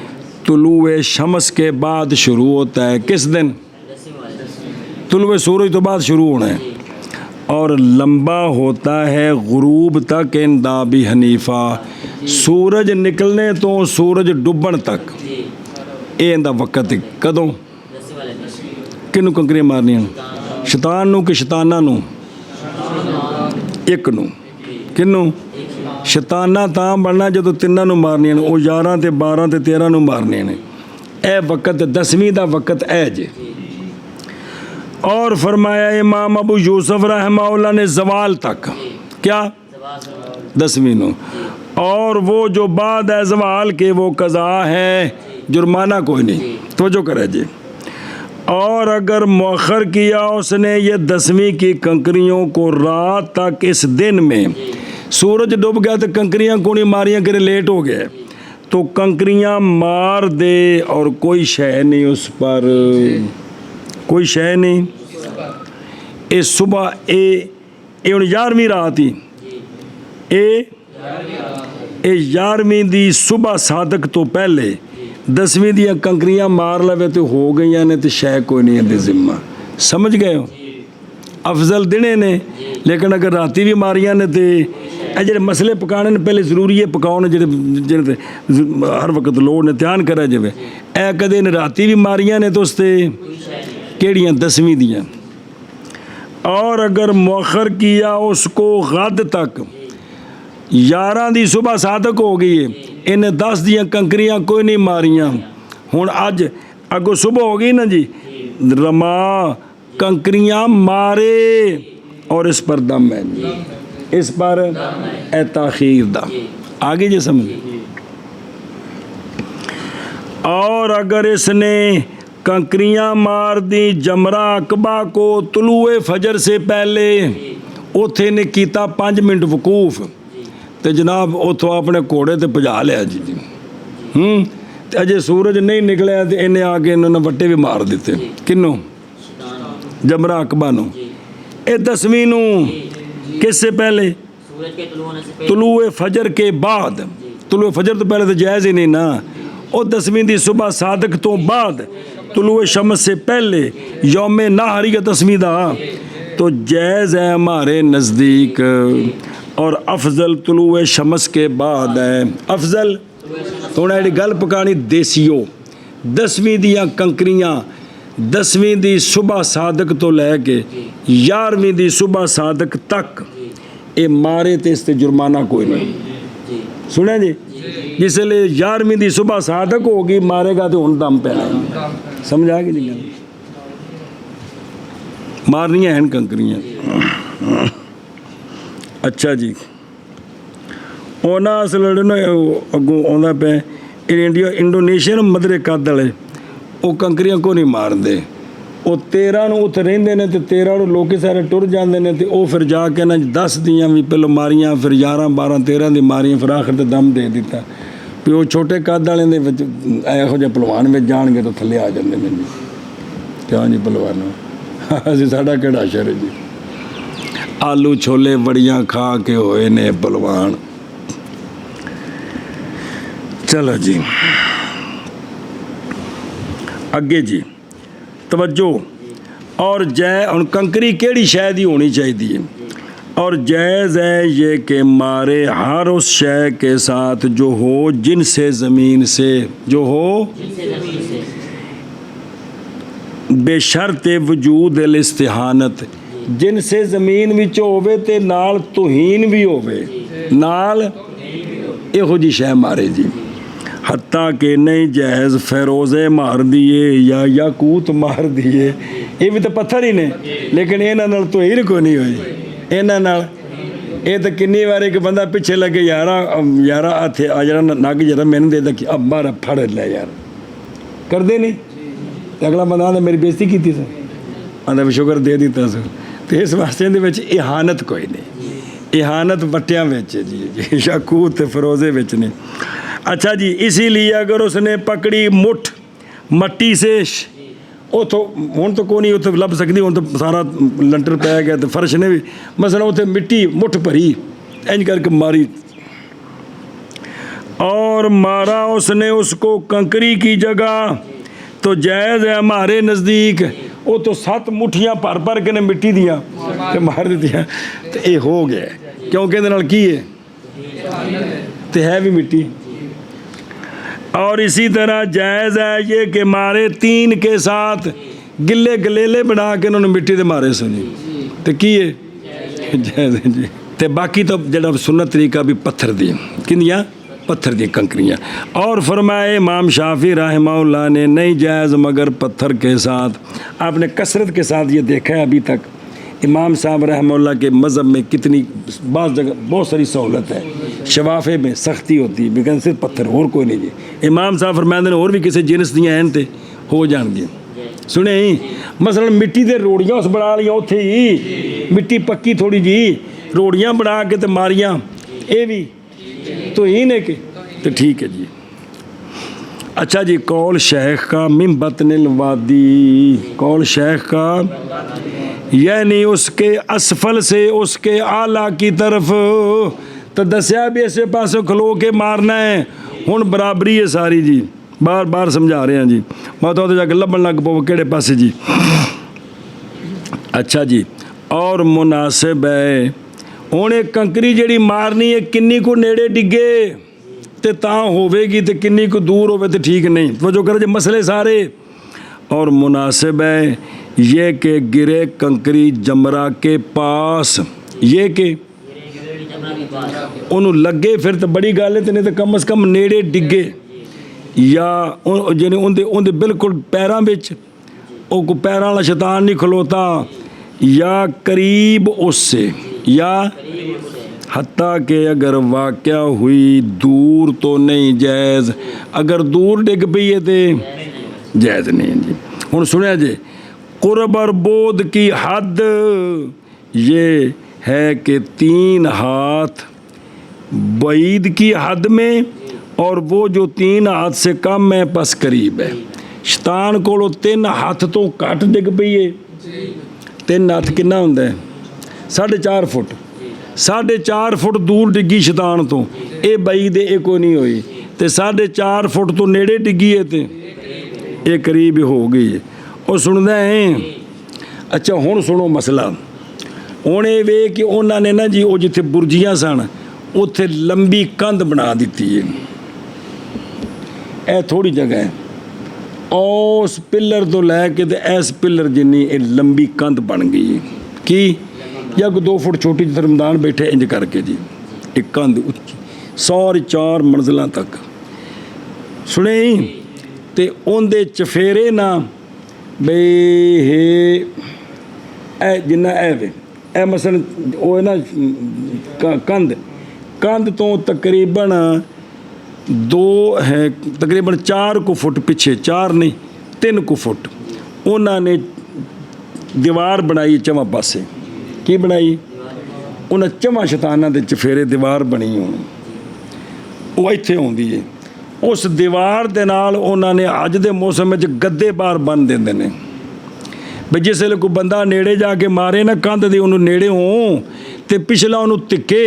तुलुए शम्स के बाद शुरू होता है। किस दिन? तुलुए सूरज तो बाद शुरू होना है और लंबा होता है गुरूब तक इंदा भी हनीफा। सूरज निकलने तो सूरज डुबन तक ये इंदा वक़्त है। कदों किनू कंकरियां मारनियां? शैतान नू कि शैताना नू? एक नू। किनू? शैताना तां बनना जो तिन्नां नू मारनियां ने, वो 11 ते 12 ते 13 नू मारनियां ने। ए वक़्त 10वीं दा वक़्त है जे। और फरमाया इमाम अबू यूसुफ रहमहुल्लाह ने ज़वाल तक, क्या 10वीं नू, और वो जो बाद है ज़वाल के वो कज़ा है, जुर्माना कोई नहीं। तवज्जो करे जी। और अगर मौखर किया उसने ये 10वीं की कंकरियों को रात तक इस दिन में, सूरज डूब गया तो कंकरियां कोनी मारियां करे लेट हो गए तो कंकरियां मार दे और कोई शय नहीं उस पर, कोई शय नहीं। ये सुबह ये हुण 11वीं रात ही ये 11वीं दी सुबह सादक तो पहले 10वीं दियां कंकरियां मार लवे तो हो गई ने तो शय कोई नहीं है जिम्मा। समझ गए हो? अफजल दिने ने, लेकिन अगर राती भी मारियां ने तो जो मसले पकाने ने पहले जरूरी है पकाने जिहड़े हर वक्त लोड़ ने ध्यान करा जाए। ए कदे ने राती भी मारियां ने तो उसते केड़ियां 10वीं दियां। और अगर मौखर किया उसको गद तक 11 दी सुबह सादक हो गई है, इन्हें 10 दियां कंकरियां कोई नहीं मारियां। हुण अज अगो सुबह हो गई ना जी, रमा कंकरियां मारे और इस पर दम है जी, इस पर ताखीर दा। आगे जी समझ। और अगर इसने कंकरियां मार दी जमरा अकबा को तुलुए फजर से पहले, उथे ने कीता 5 मिनट वकूफ तो जनाब उतों अपने घोड़े ते भजा लिया जी ते अजे सूरज नहीं निकलिया तो इन्हें आके इन्होंने वट्टे भी मार दिते। किनों? जमरा अकबा नू। ये 10वीं नू किससे पहले? तुलुए फजर के बाद। तुलुए फजर तो पहले तो जायज़ ही नहीं ना। और 10वीं दी सुबह सादक तो बाद तुलुए शम्स से पहले यौम नहर या 10वीं दा तो जायज़ है हमारे नज़दीक। और अफजल तुलुए शम्स के बाद है। अफजल थोड़ा जी गल पकानी देसियो 10वीं दियां कंकरियां 10वीं दी सुबह सादक तो लैके 11वीं दी सुबह सादक तक ये मारे तो इस ते जुर्माना कोई नहीं। सुनिया जी? जिसले 11वीं दी सुबह सादक होगी मारेगा तो हुण दम पैना। समझ आ गई जी गल? मारनियां हैं कंकरियां। अच्छा जी, ओना असल अगों आंदा पे इंडोनेशिया मदरे कद वाले वो कंकरियां को नहीं मारते। वो 13 नूं उत्थे रहिंदे ने ते 13 नूं लोकी सारे टुर जाते हैं तो वो फिर जाके ना 10 दियां भी पहले मारियां, फिर 11 12 13 दी मारियां, फिर आखिर ते दम दे दिता। भी वो छोटे कद वाले दे विच इहो जिहे पहलवान में जाणगे तो थल्ले आ जाते हैं जी। क्या जी पहलवान असीं साडा किहड़ा शर जी, आलू छोले बड़ियां खा के होए ने पहलवान। चलो जी अगे जी तवज्जो। और जय हुण कंकरी केड़ी शय दी होनी चाहिए? और जायज़ है ये कि मारे हर उस शय के साथ जो हो जिनसे ज़मीन से, जो हो बेशर्ते वजूद अल इस्तिहानत, जिनसे ज़मीन विच होवे ते नाल तुहीन भी होवे, नाल इहो जी शय मारे जी। हत्ता के नहीं जायज़ फेरोज़े मार दिए या याकूत मार दिए, ये भी तो पत्थर ही ने, लेकिन इन्हां नाल तुहीन कोई नहीं होई। इन्हां नाल ये तो किन्नी बार एक बंदा पिछे लगे यारा हथे आ जरा नग जरा मैंने दे दी अब बार फड़ लै यार, करते नहीं तो अगला बंदा आंदा मेरी बेइज्जती की सर, आंदा शुगर दे दिता सर। तो इस वास्ते इहदे इहानत कोई नहीं, इहानत वट्टियां विच जी, याकूत ते फरोज़े विच नहीं। अच्छा जी, इसीलिए अगर उसने पकड़ी मुठ ਮੱਟੀ ਸੇਸ਼ ਉੱਥੋਂ ਹੁਣ ਤਾਂ ਕੋਈ ਨਹੀਂ ਉੱਥੇ ਲੱਭ ਸਕਦੀ, ਹੁਣ ਤਾਂ ਸਾਰਾ ਲੰਟਰ ਪੈ ਗਿਆ ਤੇ ਫਰਸ਼ ਨੇ ਵੀ, ਮਸਲਾ ਉੱਥੇ ਮਿੱਟੀ ਮੁੱਠ ਭਰੀ ਇੰਜ ਕਰਕੇ ਮਾਰੀ। और मारा उसने उसको कंकरी की जगह तो जायज़ है हमारे नज़दीक। वो तो 7 मुठियाँ भर भर के ने मिट्टी दियाँ ते मार दित्तियाँ ते ये हो गया, क्योंकि ਇਹਦੇ ਨਾਲ ਕੀ है ते है भी मिट्टी। और इसी तरह जायज़ है ये कि मारे 3 के साथ गिले गलेले बना के उन्होंने मिट्टी दे मारे सुनी ते की है जायज़ है जी। ते बाकी तो जड़ा सुन्नत तरीका भी पत्थर दी किंदियाँ पत्थर दी कंकरियाँ। और फरमाए इमाम शाफी रहमहुल्लाह ने नहीं जायज़ मगर पत्थर के साथ। आपने कसरत के साथ ये देखा है अभी तक इमाम साहब रहमहुल्लाह के मज़हब में कितनी बाज़ जगह बहुत सारी सहूलत है, शवाफे में सख्ती होती है लेकिन सिर्फ पत्थर और कोई नहीं जी। इमाम साहब फरमाते हैं और भी किसी जिनस दियाँ हैं तो हो जाएंगे। सुने मसलन मिट्टी दे रोड़ियाँ उस बना लिया उत्थे ही मिट्टी पक्की थोड़ी जी रोड़ियाँ बना के तो मारियाँ ये भी तो ही ने के तो ठीक है जी। अच्छा जी कौल शेख का मिन बतनिल वादी, कौल शेख का यानी उसके असफल से उसके आला की तरफ तो दसिया भी ऐसे पासों खलो के मारना है। हुण बराबरी है सारी जी, बार बार समझा रहे हैं जी, मैं तो जाके लभन लग पो केड़े पासे जी। अच्छा जी और मुनासिब है ਹੁਣ ਇਹ ਕੰਕਰੀ ਜਿਹੜੀ ਮਾਰਨੀ ਹੈ ਕਿੰਨੀ ਕੁ ਨੇੜੇ ਡਿੱਗੇ ਤੇ ਤਾਂ ਹੋਵੇਗੀ ਤੇ ਕਿੰਨੀ ਕੁ ਦੂਰ ਹੋਵੇ ਤੇ ਠੀਕ नहीं। तो जो करे मसले सारे और मुनासिब है ये कि गिरे कंकरी जमरा के पास ये कि ਉਹਨੂੰ ਲੱਗੇ ਫਿਰ ਤਾਂ ਬੜੀ ਗੱਲ ਹੈ ਤੇ ਨਹੀਂ ਤਾਂ ਕਮ ਸੇ ਕਮ ਨੇੜੇ ਡਿੱਗੇ ਜਾਂ ਜਿਹਨੇ ਉਹਦੇ ਬਿਲਕੁਲ ਪੈਰਾਂ ਵਿੱਚ ਉਹ ਕੋ ਪੈਰਾਂ ਵਾਲਾ ਸ਼ੈਤਾਨ ਨਹੀਂ ਖਲੋਤਾ या करीब उससे या हत्ता के अगर वाक़या हुई दूर तो नहीं जायज़, अगर दूर डिग पई है तो जायज़ नहीं जी। हुण सुनिया जी कुर्ब और बोध की हद ये है कि 3 हाथ बईद की हद में और वो जो 3 हाथ से कम है बस करीब है। शैतान कोलों 3 हाथ तो घट डिग पई है। 3 हथ किन्ना हुंदा है 4.5 फुट 4.5 फुट दूर डिग्गी शैतान तो ये बई दे ये कोई नहीं हुई तो 4.5 फुट तो नेड़े डिग्गी है तो ये करीब हो गई है। और सुनदा है अच्छा हुण सुनो मसला हुण ये वे कि उन्होंने ना जी वो जिथे बुरजियां सन उत्थे लंबी कंध बना दी है। यह थोड़ी जगह है उस पिलर तो लैके तो इस पिलर जिन्नी ये लंबी कंध बन गई है कि या कोई 2 फुट छोटी जिथे रमदान बैठे इंज करके जी एक कंध उच्ची सारी 4 मंजिलों तक सुने तो उनके चफेरे ना बई हे जिन्ना वे ए मसन वो है ना कंध कंध तो तकरीबन 2 है तकरीबन 4 को फुट पीछे 4 नहीं 3 को फुट उन्होंने दीवार बनाई 4 पासे की बनाई उन्हें 4 शैताना के चफेरे दीवार बनी होनी वो इत्थे आउंदी है। उस दीवार दे नाल उन्होंने अज दे मौसम में गद्दे बाहर बन देंदे ने भी जिस वेले कोई बंदा नेड़े जाके मारे ना कंध दे उन्होंने नेड़े हो तो पिछला उन्होंने तिक्के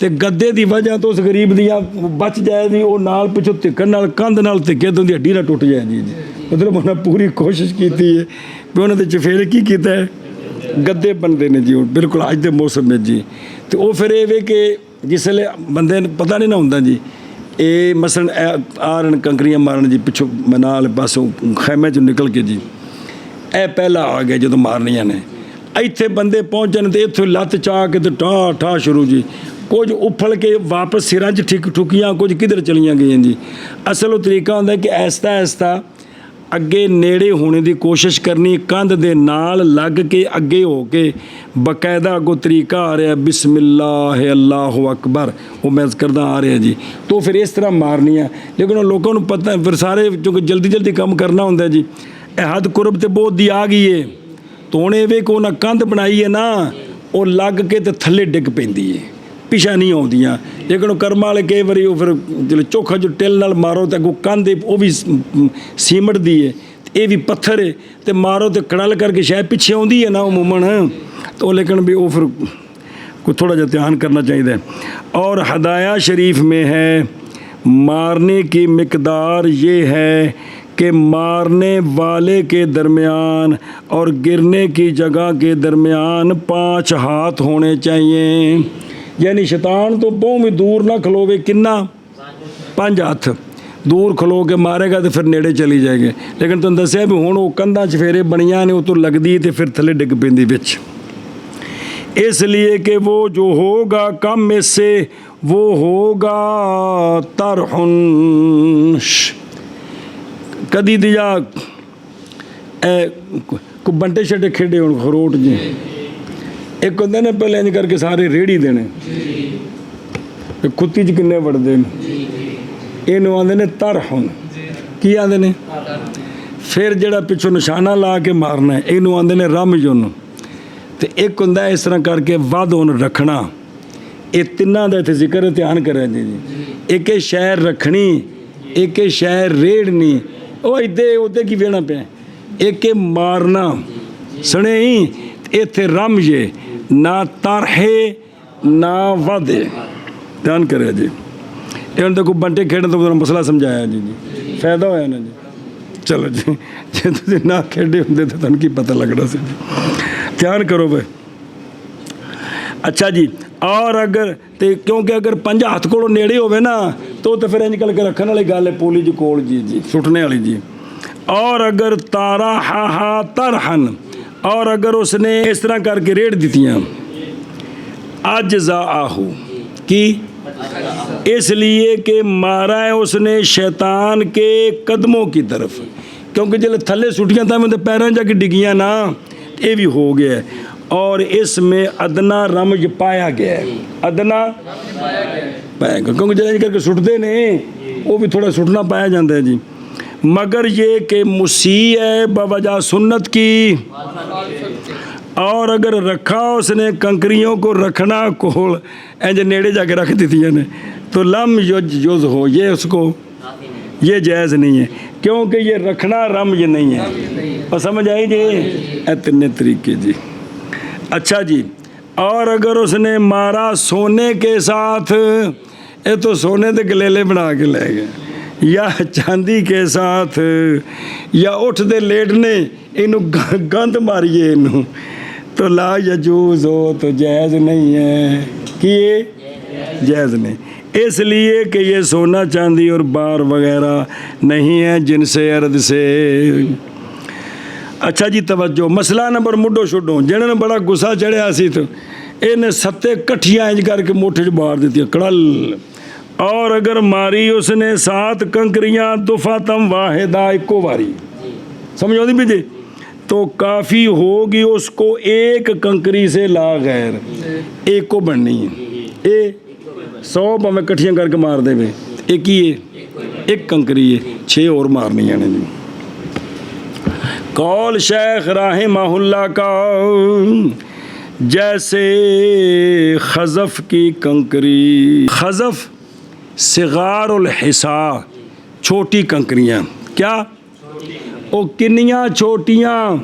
तो गद्दे की वजह तो उस गरीब दियाँ बच जाए दी वो नाल पिछों तिक्कन नाल कंध नाल तिक्के तो उनकी हड्डी ना टुट जाए जी। मतलब उन्हें पूरी कोशिश की है भी उन्होंने चफेरे की किया है गद्दे बनते हैं जी बिल्कुल अज के मौसम में जी। तो वो फिर ये कि जिसले बंदे पता नहीं ना होंदा जी ये मसलन आ रहे कंकरियां मारन जी पिछों नाल पासों खैमे चो निकल के जी ए पहला आ गया जो मारनिया ने इत्थे बंदे पहुँचन तो इत्थों लत्त चाह के तो ठा ठा शुरू जी कुछ उफल के वापस सिरां च ठिक ठुकियां कुछ किधर चलियां गई जी। असल वो तरीका होंदा कि ऐसता ऐसता अगे नेड़े होने की कोशिश करनी कंध दे नाल लग के अगे हो के बकायदा अगों तरीका आ रहा बिस्मिल्लाह अल्लाहु अकबर वो मैं करदा आ रहा जी। तो फिर इस तरह मारनी है लेकिन लोगों को पता फिर सारे जो जल्दी जल्दी काम करना होंदा जी हद कुरब तो बहुत दी आ गई है तो हुण इह वे कि उन्हें कंध बनाई है ना वो लग के तो थले डिग पैंदी है ਪਿਛਾ ਨਹੀਂ ਆਉਂਦੀਆਂ। ਲੇਕਿਨ ਉਹ ਕਰਮਾਂ ਵਾਲੇ ਕਈ ਵਾਰੀ ਉਹ ਫਿਰ ਜਦੋਂ ਚੋਖਾ ਜੋ ਟਿਲ ਨਾਲ ਮਾਰੋ ਤਾਂ ਅੱਗੋਂ ਕੰਧ ਉਹ ਵੀ ਸੀਮਟ ਦੀ ਹੈ, ਇਹ ਵੀ ਪੱਥਰ ਹੈ, ਤੇ ਮਾਰੋ ਤੇ ਕੜਲ ਕਰਕੇ ਸ਼ਾਇਦ ਪਿੱਛੇ ਆਉਂਦੀ ਹੈ ਨਾ ਉਮੂਮਨ, तो लेकिन भी वो फिर को थोड़ा सा ध्यान करना चाहिए। और हदाया शरीफ में है मारने की मिकदार ये है कि मारने वाले के दरमियान और गिरने की जगह के दरमियान 5 हाथ होने चाहिए। यानी शैतान तो बहुत भी दूर ना खलोवे, किन्ना 5 हाथ दूर खलो के मारेगा तो फिर नेड़े चली जाएगी। लेकिन तुम दसिया भी हुण वो कंधां च फेरे बणियां ने, उतों लगदी तो फिर थले डिग पैंदी विच। इसलिए कि वो जो होगा कम में से वो होगा तरहुन। कदी दिया को बंटे छटे खेडे हुण खरोट जी, एक होंदे ने पहले इंज करके सारे रेड़ी देने, कुत्ती च किन्ने वड़दे ने, इहनूं आंदे ने तरहुन। की आंदे ने? फिर जिहड़ा पिछों निशाना ला के मारना है इहनूं आंदे ने रमजुन। तो एक होंदा इस तरह करके वध हुन रखना। ये तिन्नां दा इत्थे जिक्र ध्यान करें जी। एक शहर रखनी, एक शहर रेड़नी, वो इदे उदे की वेना पे, एक मारना सुने ही इत्थे रमजे ना तरहे ना वधे। ध्यान करें जी। ये हुण देखो बंटे खेडन तो मसला समझाया जी, जी फायदा होया ना जी। चलो जी, जे तुसीं ना खेडे हुंदे तो तुहानूं की पता लगना सी। ध्यान करो भाई। अच्छा जी, और अगर तो क्योंकि अगर 5 हाथ को नेड़े होवे ना तो फिर इंज करके रखने वाली गल है, पोली जी कोल जी जी सुटने वाली जी। और अगर तारा हा तरहन, और अगर उसने इस तरह करके रेड़ दितियाँ अज्जा आहू की, इसलिए कि मारा है उसने शैतान के कदमों की तरफ, क्योंकि जब थले सुटियाँ था मतलब पैरों जाके डिगियाँ ना, ये भी हो गया है। और इसमें अदना रमज पाया गया है, अदना पाया गया, क्योंकि जब करके सुटते ने वो भी थोड़ा सुटना पाया जाता है जी। मगर ये कि मुसीह है बवजह सुन्नत की। और अगर रखा उसने कंकरियों को रखना कोल इंज नेड़े जाके रख दी ने तो लम युज हो, ये उसको ये जायज़ नहीं है, क्योंकि ये रखना रमज नहीं है। और समझ आई जी, इतने तरीके जी। अच्छा जी, और अगर उसने मारा सोने के साथ, ये तो सोने के गलेले बना के ले गए, या चांदी के साथ, या उठ दे लेटने इनू गंद मारिए इनू, तो ला यजूज़ हो, तो जायज़ नहीं है कि ये जायज़ नहीं, इसलिए कि ये सोना चांदी और बार वगैरह नहीं है जिनसे अर्द से। अच्छा जी तवज्जो, मसला नंबर मुड्डो छुड्डो, जिन्होंने बड़ा गुस्सा चढ़िया सी तो इन्हें 7 कट्ठियाँ इंज करके मोठे च बार दी कड़ल। और अगर मारी उसने 7 कंकरियाँ दुफातम वाहिदा, इको बारी, समझ आती भी जी, तो काफ़ी होगी उसको एक कंकरी से ला गैर, एक को बननी है। ये 100 भावें कट्ठियाँ करके मार दे, एक ही है, एक कंकरी है, 6 और मारनियाँ ने जी। कौल शेख राहिमहुल्लाह का, जैसे खज़फ की कंकरी, खज़फ सिगारुल हिसा, छोटी कंकरियाँ, क्या ओ किन्नियाँ छोटियाँ।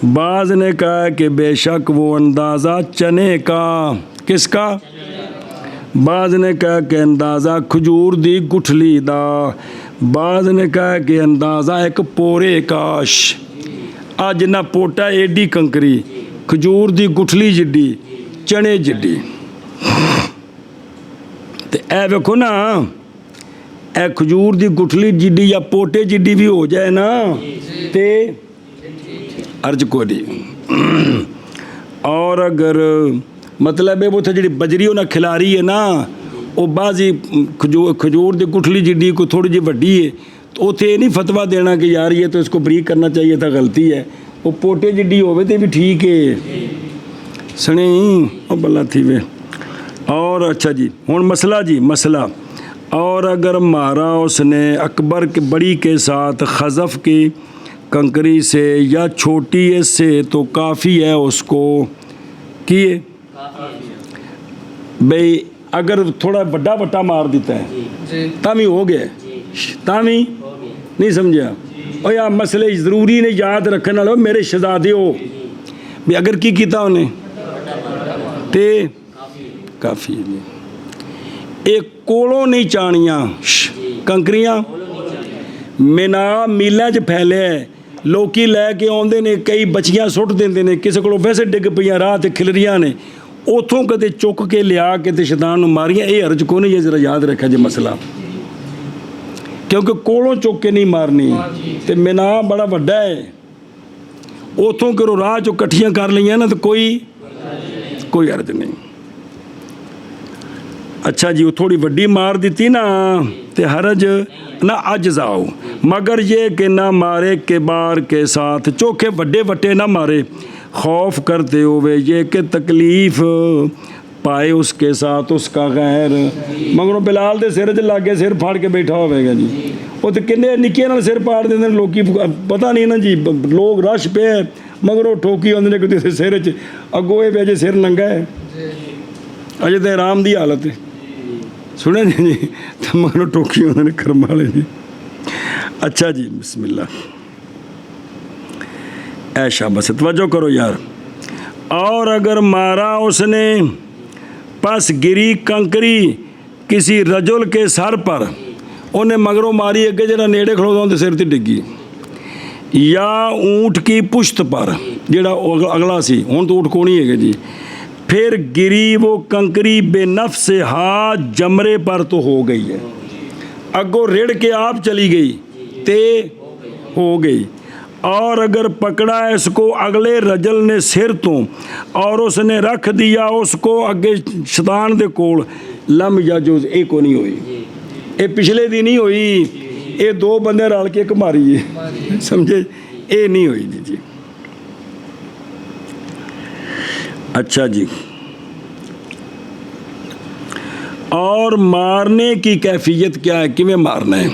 बाज़ ने कहा कि बेशक वो अंदाज़ा चने का, किसका? बाज़ ने कहा कि अंदाज़ा खजूर दी गुठली दा, बाज़ ने कहा कि अंदाज़ा एक पोरे काश। अज ना पोटा एडी कंकरी, खजूर दी गुठली जिड्डी, चने जिड्डी। ते ऐ वेखो ना, ए खजूर दी गुठली जिड्डी या पोटे जिड्डी भी हो जाए ना ते अर्ज को दी। और अगर मतलब है वो थे जी बजरी उन्हें खिलारी है ना, वो बाजी खजूर दी गुठली जिड्डी को थोड़ी जी वड्डी है, तो उसे नहीं फतवा देना कि यार ये तो इसको बरीक करना चाहिए था, गलती है। वो पोटे जिड्डी होवे तो भी ठीक है, सुनी वो बल्ला थी वे। और अच्छा जी, हुण मसला जी, मसला, और अगर मारा उसने अकबर के बड़ी के साथ खज़फ की कंकरी से या छोटी से, तो काफ़ी है उसको किए ਬਈ ਅਗਰ ਥੋੜਾ ਵੱਡਾ ਵੱਟਾ ਮਾਰ ਦਿੱਤਾ ਹੈ जी ਤਾਂ ਵੀ ਹੋ ਗਿਆ, ਤਾਂ ਵੀ ਨਹੀਂ ਸਮਝਿਆ। ਉਹ ਯਾ ਮਸਲੇ ਜ਼ਰੂਰੀ ਨੇ ਯਾਦ ਰੱਖਣ ਵਾਲੋ ਮੇਰੇ ਸ਼ਹਜ਼ਾਦਿਓ, ਵੀ ਅਗਰ ਕੀ ਕੀਤਾ ਉਹਨੇ ਤੇ ਕਾਫੀ ਨੇ। ਇਹ ਕੋਲੋਂ ਨਹੀਂ ਚਾਣੀਆਂ ਕੰਕਰੀਆਂ, ਮਿਨਾ ਮੀਲਾਂ 'ਚ ਫੈਲਿਆ। ਲੋਕੀ ਲੈ ਕੇ ਆਉਂਦੇ ਨੇ, ਕਈ ਬੱਚੀਆਂ ਸੁੱਟ ਦਿੰਦੇ ਨੇ, ਕਿਸੇ ਕੋਲੋਂ ਵੈਸੇ ਡਿੱਗ ਪਈਆਂ ਰਾਹ ਤੇ ਖਿਲਰੀਆਂ ਨੇ, ਉਥੋਂ ਕਦੇ ਚੁੱਕ ਕੇ ਲਿਆ ਕੇ ਤੇ ਸ਼ੈਤਾਨ ਨੂੰ ਮਾਰੀਆਂ। ਇਹ ਹਰਜ ਕੋਈ ਨਹੀਂ, ਜੇ ਜ਼ਰਾ ਯਾਦ ਰੱਖਿਆ ਜੇ ਮਸਲਾ, ਕਿਉਂਕਿ ਕੋਲੋਂ ਚੁੱਕ ਕੇ ਨਹੀਂ ਮਾਰਨੀ। ਤੇ ਮਿਨਾ ਬੜਾ ਵੱਡਾ ਹੈ, ਉਥੋਂ ਕਰੋ ਰਾਹ 'ਚੋਂ ਇਕੱਠੀਆਂ ਕਰ ਲਈਆਂ ਨਾ, ਤਾਂ ਕੋਈ ਹਰਜ ਨਹੀਂ। अच्छा जी, वो थोड़ी वड्डी मार दी ना ते हरज ना अज जाओ, मगर ये कि ना मारे के बार के साथ, चोखे वड्डे वट्टे ना मारे, खौफ करते हुए ये कि तकलीफ़ पाए उसके साथ उसका गैर। मगरों बिलाल दे सिर च लागे सिर फाड़ के बैठा होगा जी, वो तो किन्ने निक्के नाल सिर फाड़ देंदे लोकी, पता नहीं ना जी, लोग रश पे मगरों ठोकी आंदे ने किते सिर च, अगों ये पे सिर नंगा है, अजे तो आराम की हालत है। सुने जी, तो मगरों टोकी उन्होंने कर्म वाले जी। अच्छा जी, बिस्मिल्लाह, ऐशा बस तवज्जो करो यार। और अगर मारा उसने पस गिरी कंकरी किसी रजुल के सर पर, उन्हें मगरों मारी अगे जरा नेड़े खड़ोता उनके सिर ते डिग्गी, या ऊँट की पुश्त पर, जेड़ा अगला सी, हुण तो ऊँट कोनी है जी, फिर गिरी वो कंकरी बेनफ्स से हाथ जमरे पर तो हो गई है, अगो रेड़ के आप चली गई ते हो गई। और अगर पकड़ा इसको अगले रजल ने सिर तो, और उसने रख दिया उसको अगे शैतान दे कोल, लम याजूज, ये को नहीं हुई, ये पिछले दिन ही हुई, ये दो बंदे रल के एक मारी है, समझे, ये नहीं हुई जी। अच्छा जी, और मारने की कैफियत क्या है, किमें मारना है,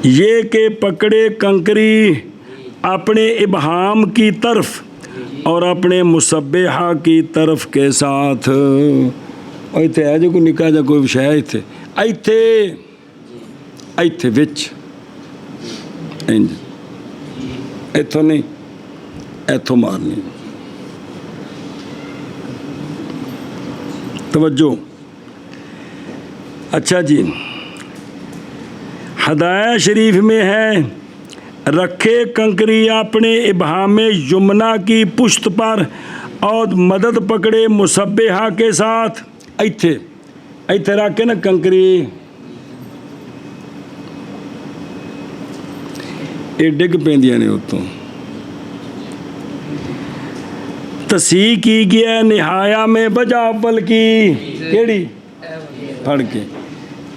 ये कि पकड़े कंकरी अपने इबहाम की तरफ और अपने मुसब्बिहा की तरफ के साथ। और इत्थे है जो कोई निका जा कोई विषय इत्थे इत्थे इत्थे विच इंज, इत्थों नहीं, इत्थों मारनी। तवज्जो। अच्छा जी, हदाया शरीफ में है, रखे कंकरी अपने इबहाम यमुना की पुश्त पर और मदद पकड़े मुसब्बिहा के साथ। इत्थे इत्थे रख के ना कंकरी, ये डिग पैंदियां ने उत्तों। तसी की गया निहाया में वजह अव्वल की, केड़ी फड़ के,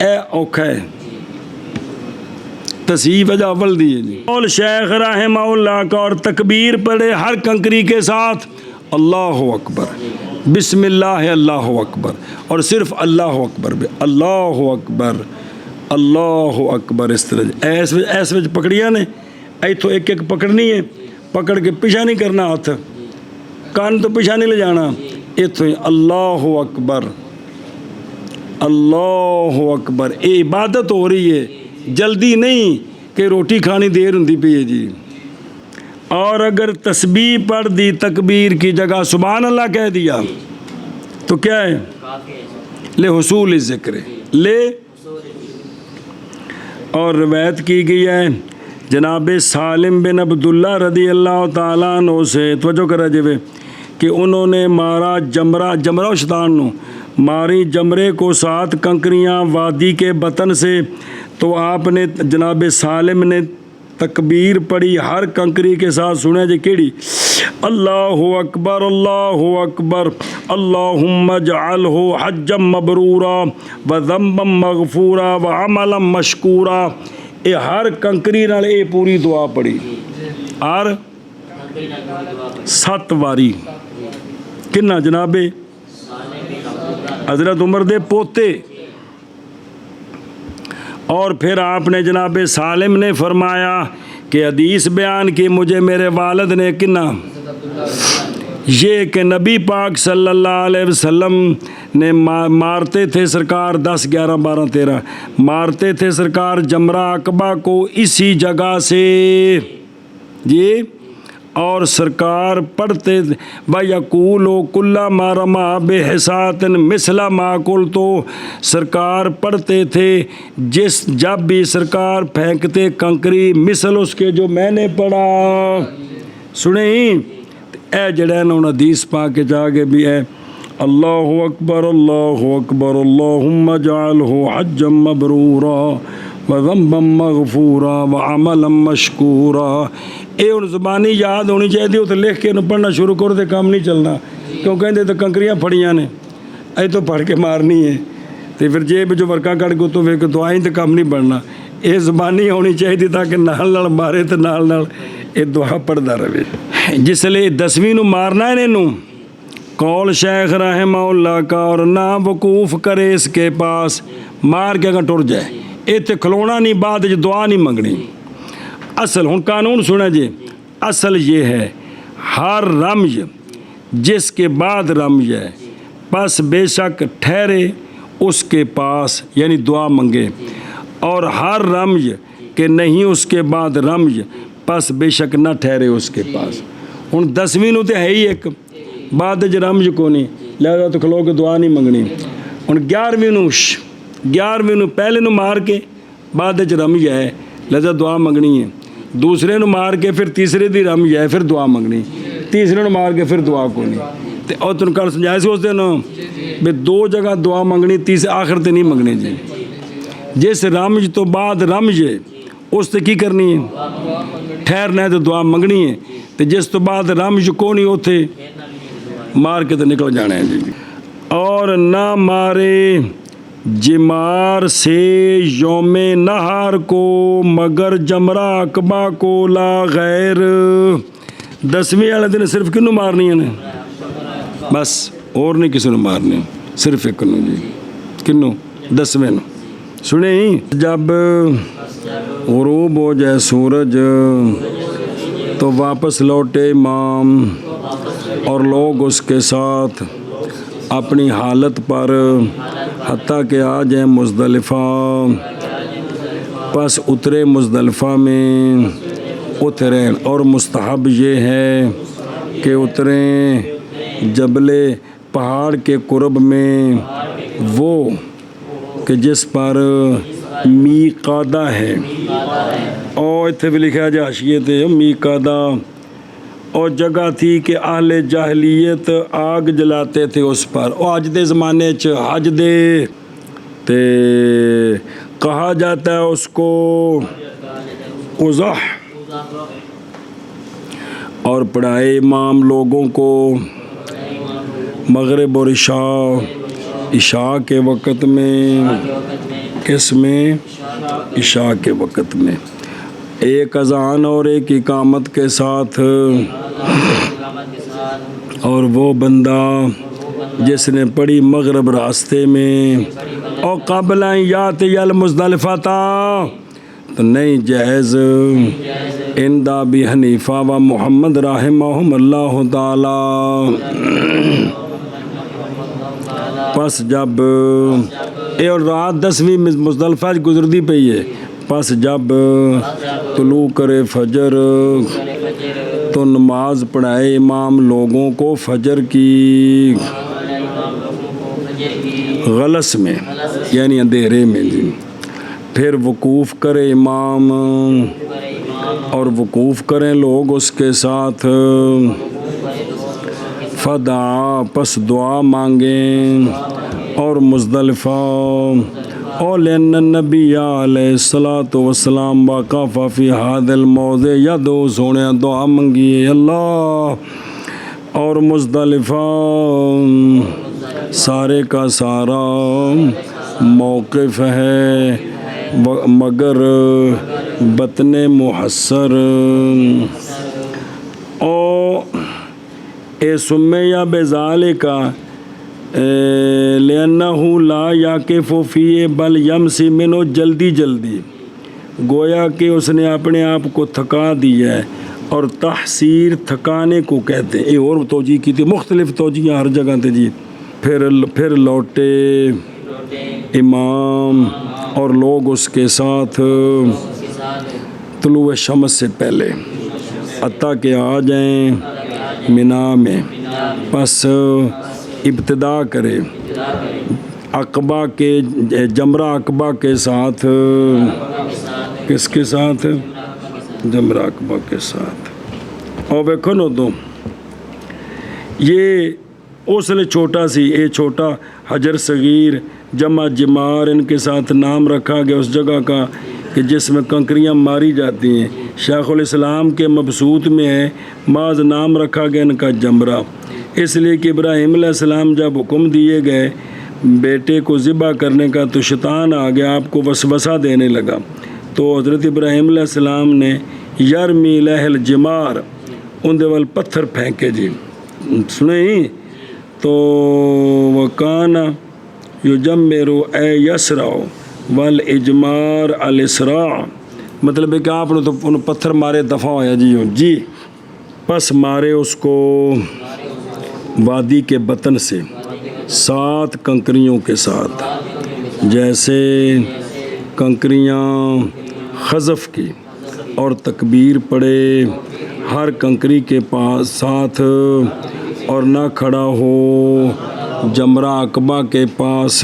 ए औखा है, तसी वजह अव्वल दी है जी। और शेख रहमहुल्लाह का, और तकबीर पढ़े हर कंकरी के साथ, अल्लाह अकबर, बिस्मिल्लाह अल्लाह अकबर, और सिर्फ अल्लाह अकबर पे, अल्लाह अकबर अल्लाह अकबर, इस तरह ऐस विच पकड़िया ने, इथों एक एक पकड़नी है, पकड़ के पीछा नहीं करना, हाथ कान तो पीछा नहीं ले जाना, इथों ही अल्लाह अकबर अल्लाह अकबर। ये इबादत हो रही है, जल्दी नहीं कि रोटी खानी देर होती पई है जी। और अगर तस्बीह पढ़ दी तकबीर की जगह सुभान अल्लाह कह दिया तो क्या है, ले हुसूल ज़िक्र, ले। और रवायत की गई है जनाब सालिम बिन अब्दुल्ला रदी अल्लाह ताला अन्हु से, तवज्जो करा जेवे, कि उन्होंने मारा जमरा शैतान नु मारी जमरे को 7 कंकरियाँ वादी के बतन से, तो आपने जनाब सालिम ने तकबीर पढ़ी हर कंकरी के साथ, सुने जी केड़ी, अल्लाहु अकबर अल्लाहुम्मा जअलहु हज्जम मबरूरा व ज़म्बम मगफूरा व अमलम मशकूरा। ये हर कंकरी नाल ये पूरी दुआ पढ़ी, और 7 वारी। किन्ना जनाबे हज़रत उमर दे पोते। और फिर आपने जनाब सालिम ने फरमाया कि हदीस बयान की, मुझे मेरे वालिद ने किन्ना ये कि नबी पाक सल्लल्लाहु अलैहि वसल्लम ने मारते थे सरकार 10, 11, 12, 13 मारते थे सरकार जमरा अकबा को इसी जगह से जी, और सरकार पढ़ते वयकूलो कुल्ला मारमा बेहसातन मिसला माकुल, तो सरकार पढ़ते थे जब भी सरकार फेंकते कंकरी मिसल उसके जो मैंने पढ़ा। सुने ए जड़ा ना उन्हें हदीस पा के जाके भी है अल्लाहु अकबर अल्लाहुम्मा जअलहु हज्जम मबरूरा व ज़म्बम मग़फ़ूरा व अमलन मशकूरा। ये हुण ज़बानी याद होनी चाहिए, उत्ते लिख के पढ़ना शुरू करो तो काम नहीं चलना, क्यों कहते तो कंकरियाँ फड़ियाँ ने अ तो फड़ के मारनी है, तो फिर जेब जो वर्का कट गो तो फिर दुआई तो काम नहीं बनना। ये ज़बानी होनी चाहिए ताकि नाल मारे तो नाल ये दुआ पढ़ता रहे। जिसले 10वीं नूं मारना है इनू कौल शेख रहमहुल्लाह का और ना वकूफ़ करे इसके पास, मार के अगर टुर जाए इत्थे खलोना नहीं, बाद च दुआ नहीं मंगनी। असल हुण कानून सुना जी, असल ये है हर रमज जिसके बाद रमज है बस बेशक ठहरे उसके पास यानी दुआ मंगे, और हर रमज के नहीं उसके बाद रमज बस बेशक न ठहरे उसके पास। हुण 10वीं नूं तो है ही एक, बाद च रमज को नहीं, लिहाजा तो खलो के दुआ नहीं मंगनी। हुण 11वीं नूं पहले नूं मार के बाद च रमज है, लिहाजा दुआ मंगनी है। दूसरे नूं मार के फिर तीसरे दी रमज है, फिर दुआ मंगनी। तीसरे नूं मार के फिर दुआ को नहीं। तो और तुम कल समझाया सी उस दिन भी 2 जगह दुआ मंगनी, तीसरे आखिर ते नहीं मंगनी जी। जिस रमज तो बाद रमज है उस ते की करनी है, ठहरना है तो दुआ मंगनी है, तो जिस तो बाद रमज को नहीं उथे मार के तो निकल जाना है जी। और ना मारे जिमार से योमे नहार को मगर जमरा अकबा को ला गैर। 10वीं वाले दिन सिर्फ किनू मारनी है ने, बस और नहीं किसी ने मारनी, सिर्फ एक नू जी। किनू? 10वें नू। सुने जब गुरूब हो जाए सूरज तो वापस लौटे इमाम और लोग उसके साथ अपनी हालत पर हत्ता के आ जाए मुज़दलिफ़ा। बस उतरे मुज़दलिफ़ा में उतरे, और मुस्तहब ये है कि उतरें जबले पहाड़ के कुर्ब में वो कि जिस पर मीकादा है, और इत्थे भी लिखा जा हाशिए मीकादा, और जगह थी कि आहले जाहलीत आग जलाते थे उस पर। और अज दे ज़माने च हज दे ते कहा जाता है उसको उज़ह, और पढ़ाए इमाम लोगों को मगरिब और इशा के वक़्त में, किसमें? इशा के वक़्त में, एक अज़ान और एक इकामत के साथ। और वो बंदा जिसने पढ़ी मगरब रास्ते में और क़ब्ल यात यल मुज़दलिफ़ा था तो नहीं जायज़ इंदा भी हनीफ़ा व मोहम्मद रहमहुल्लाह ताला। बस जब ये और रात 10वीं मुज़दलिफ़ा गुजरती पई है, बस जब तुलू करे फजर तो नमाज पढ़ाए इमाम लोगों को फजर की गलस में यानी अंधेरे में जी। फिर वकूफ़ करे इमाम और वकूफ़ करें लोग उसके साथ। फ़दा पस दुआ मांगें और मुज़दलिफ़ा और नबी अलैहिस्सलातु वस्सलाम वाक़फ़ा फ़ी हादिल मौज़े या दो सोने दुआ मंगिए अल्लाह। और मुज़दलिफ़ा सारे का सारा मौक़िफ़ है मगर बतने मुहस्सर। और ए सुम्मे या बेजाले का लेन्नहु ला याकिफ़ु फ़ीह बल यमसी मिनो, जल्दी जल्दी गोया कि उसने अपने आप को थका दिया है और तहसीर थकाने को कहते हैं। ये और तोजी की थी, मुख्तलिफ तोजियाँ हर जगह थे जी। फिर लौटे इमाम और लोग उसके साथ तुलुए शम्स से पहले अत्ता के आ जाएं मिना में, बस इब्तिदा करे अकबा के जमरा अकबा के साथ। किसके साथ? जमरा अकबा के साथ। और देखो ना तो ये उसले छोटा सी, ये छोटा हजर सगीर जमा जिमार, इनके साथ नाम रखा गया उस जगह का कि जिसमें कंकरियाँ मारी जाती हैं। शेखुल इस्लाम के मबसूत में है, माज नाम रखा गया इनका जमरा, इसलिए कि इब्राहीम अलैहिस्सलाम जब हुक्म दिए गए बेटे को ज़िबा करने का तो शैतान आ गया, आपको वसवसा देने लगा। तो हज़रत इब्राहीम अलैहिस्सलाम ने यरमी लहल जिमार, उनके वाल पत्थर फेंके जी। सुने तो वकाना युजम्मिरु ए यसरा वल इजमार अल इसरा, मतलब है कि आपने तो उन पत्थर मारे दफ़ा होया जी। पस मारे उसको वादी के बतन से 7 कंकरियों के साथ, जैसे कंकरियाँ खज़फ की, और तकबीर पढ़े हर कंकरी के पास साथ, और ना खड़ा हो जमरा अकबा के पास।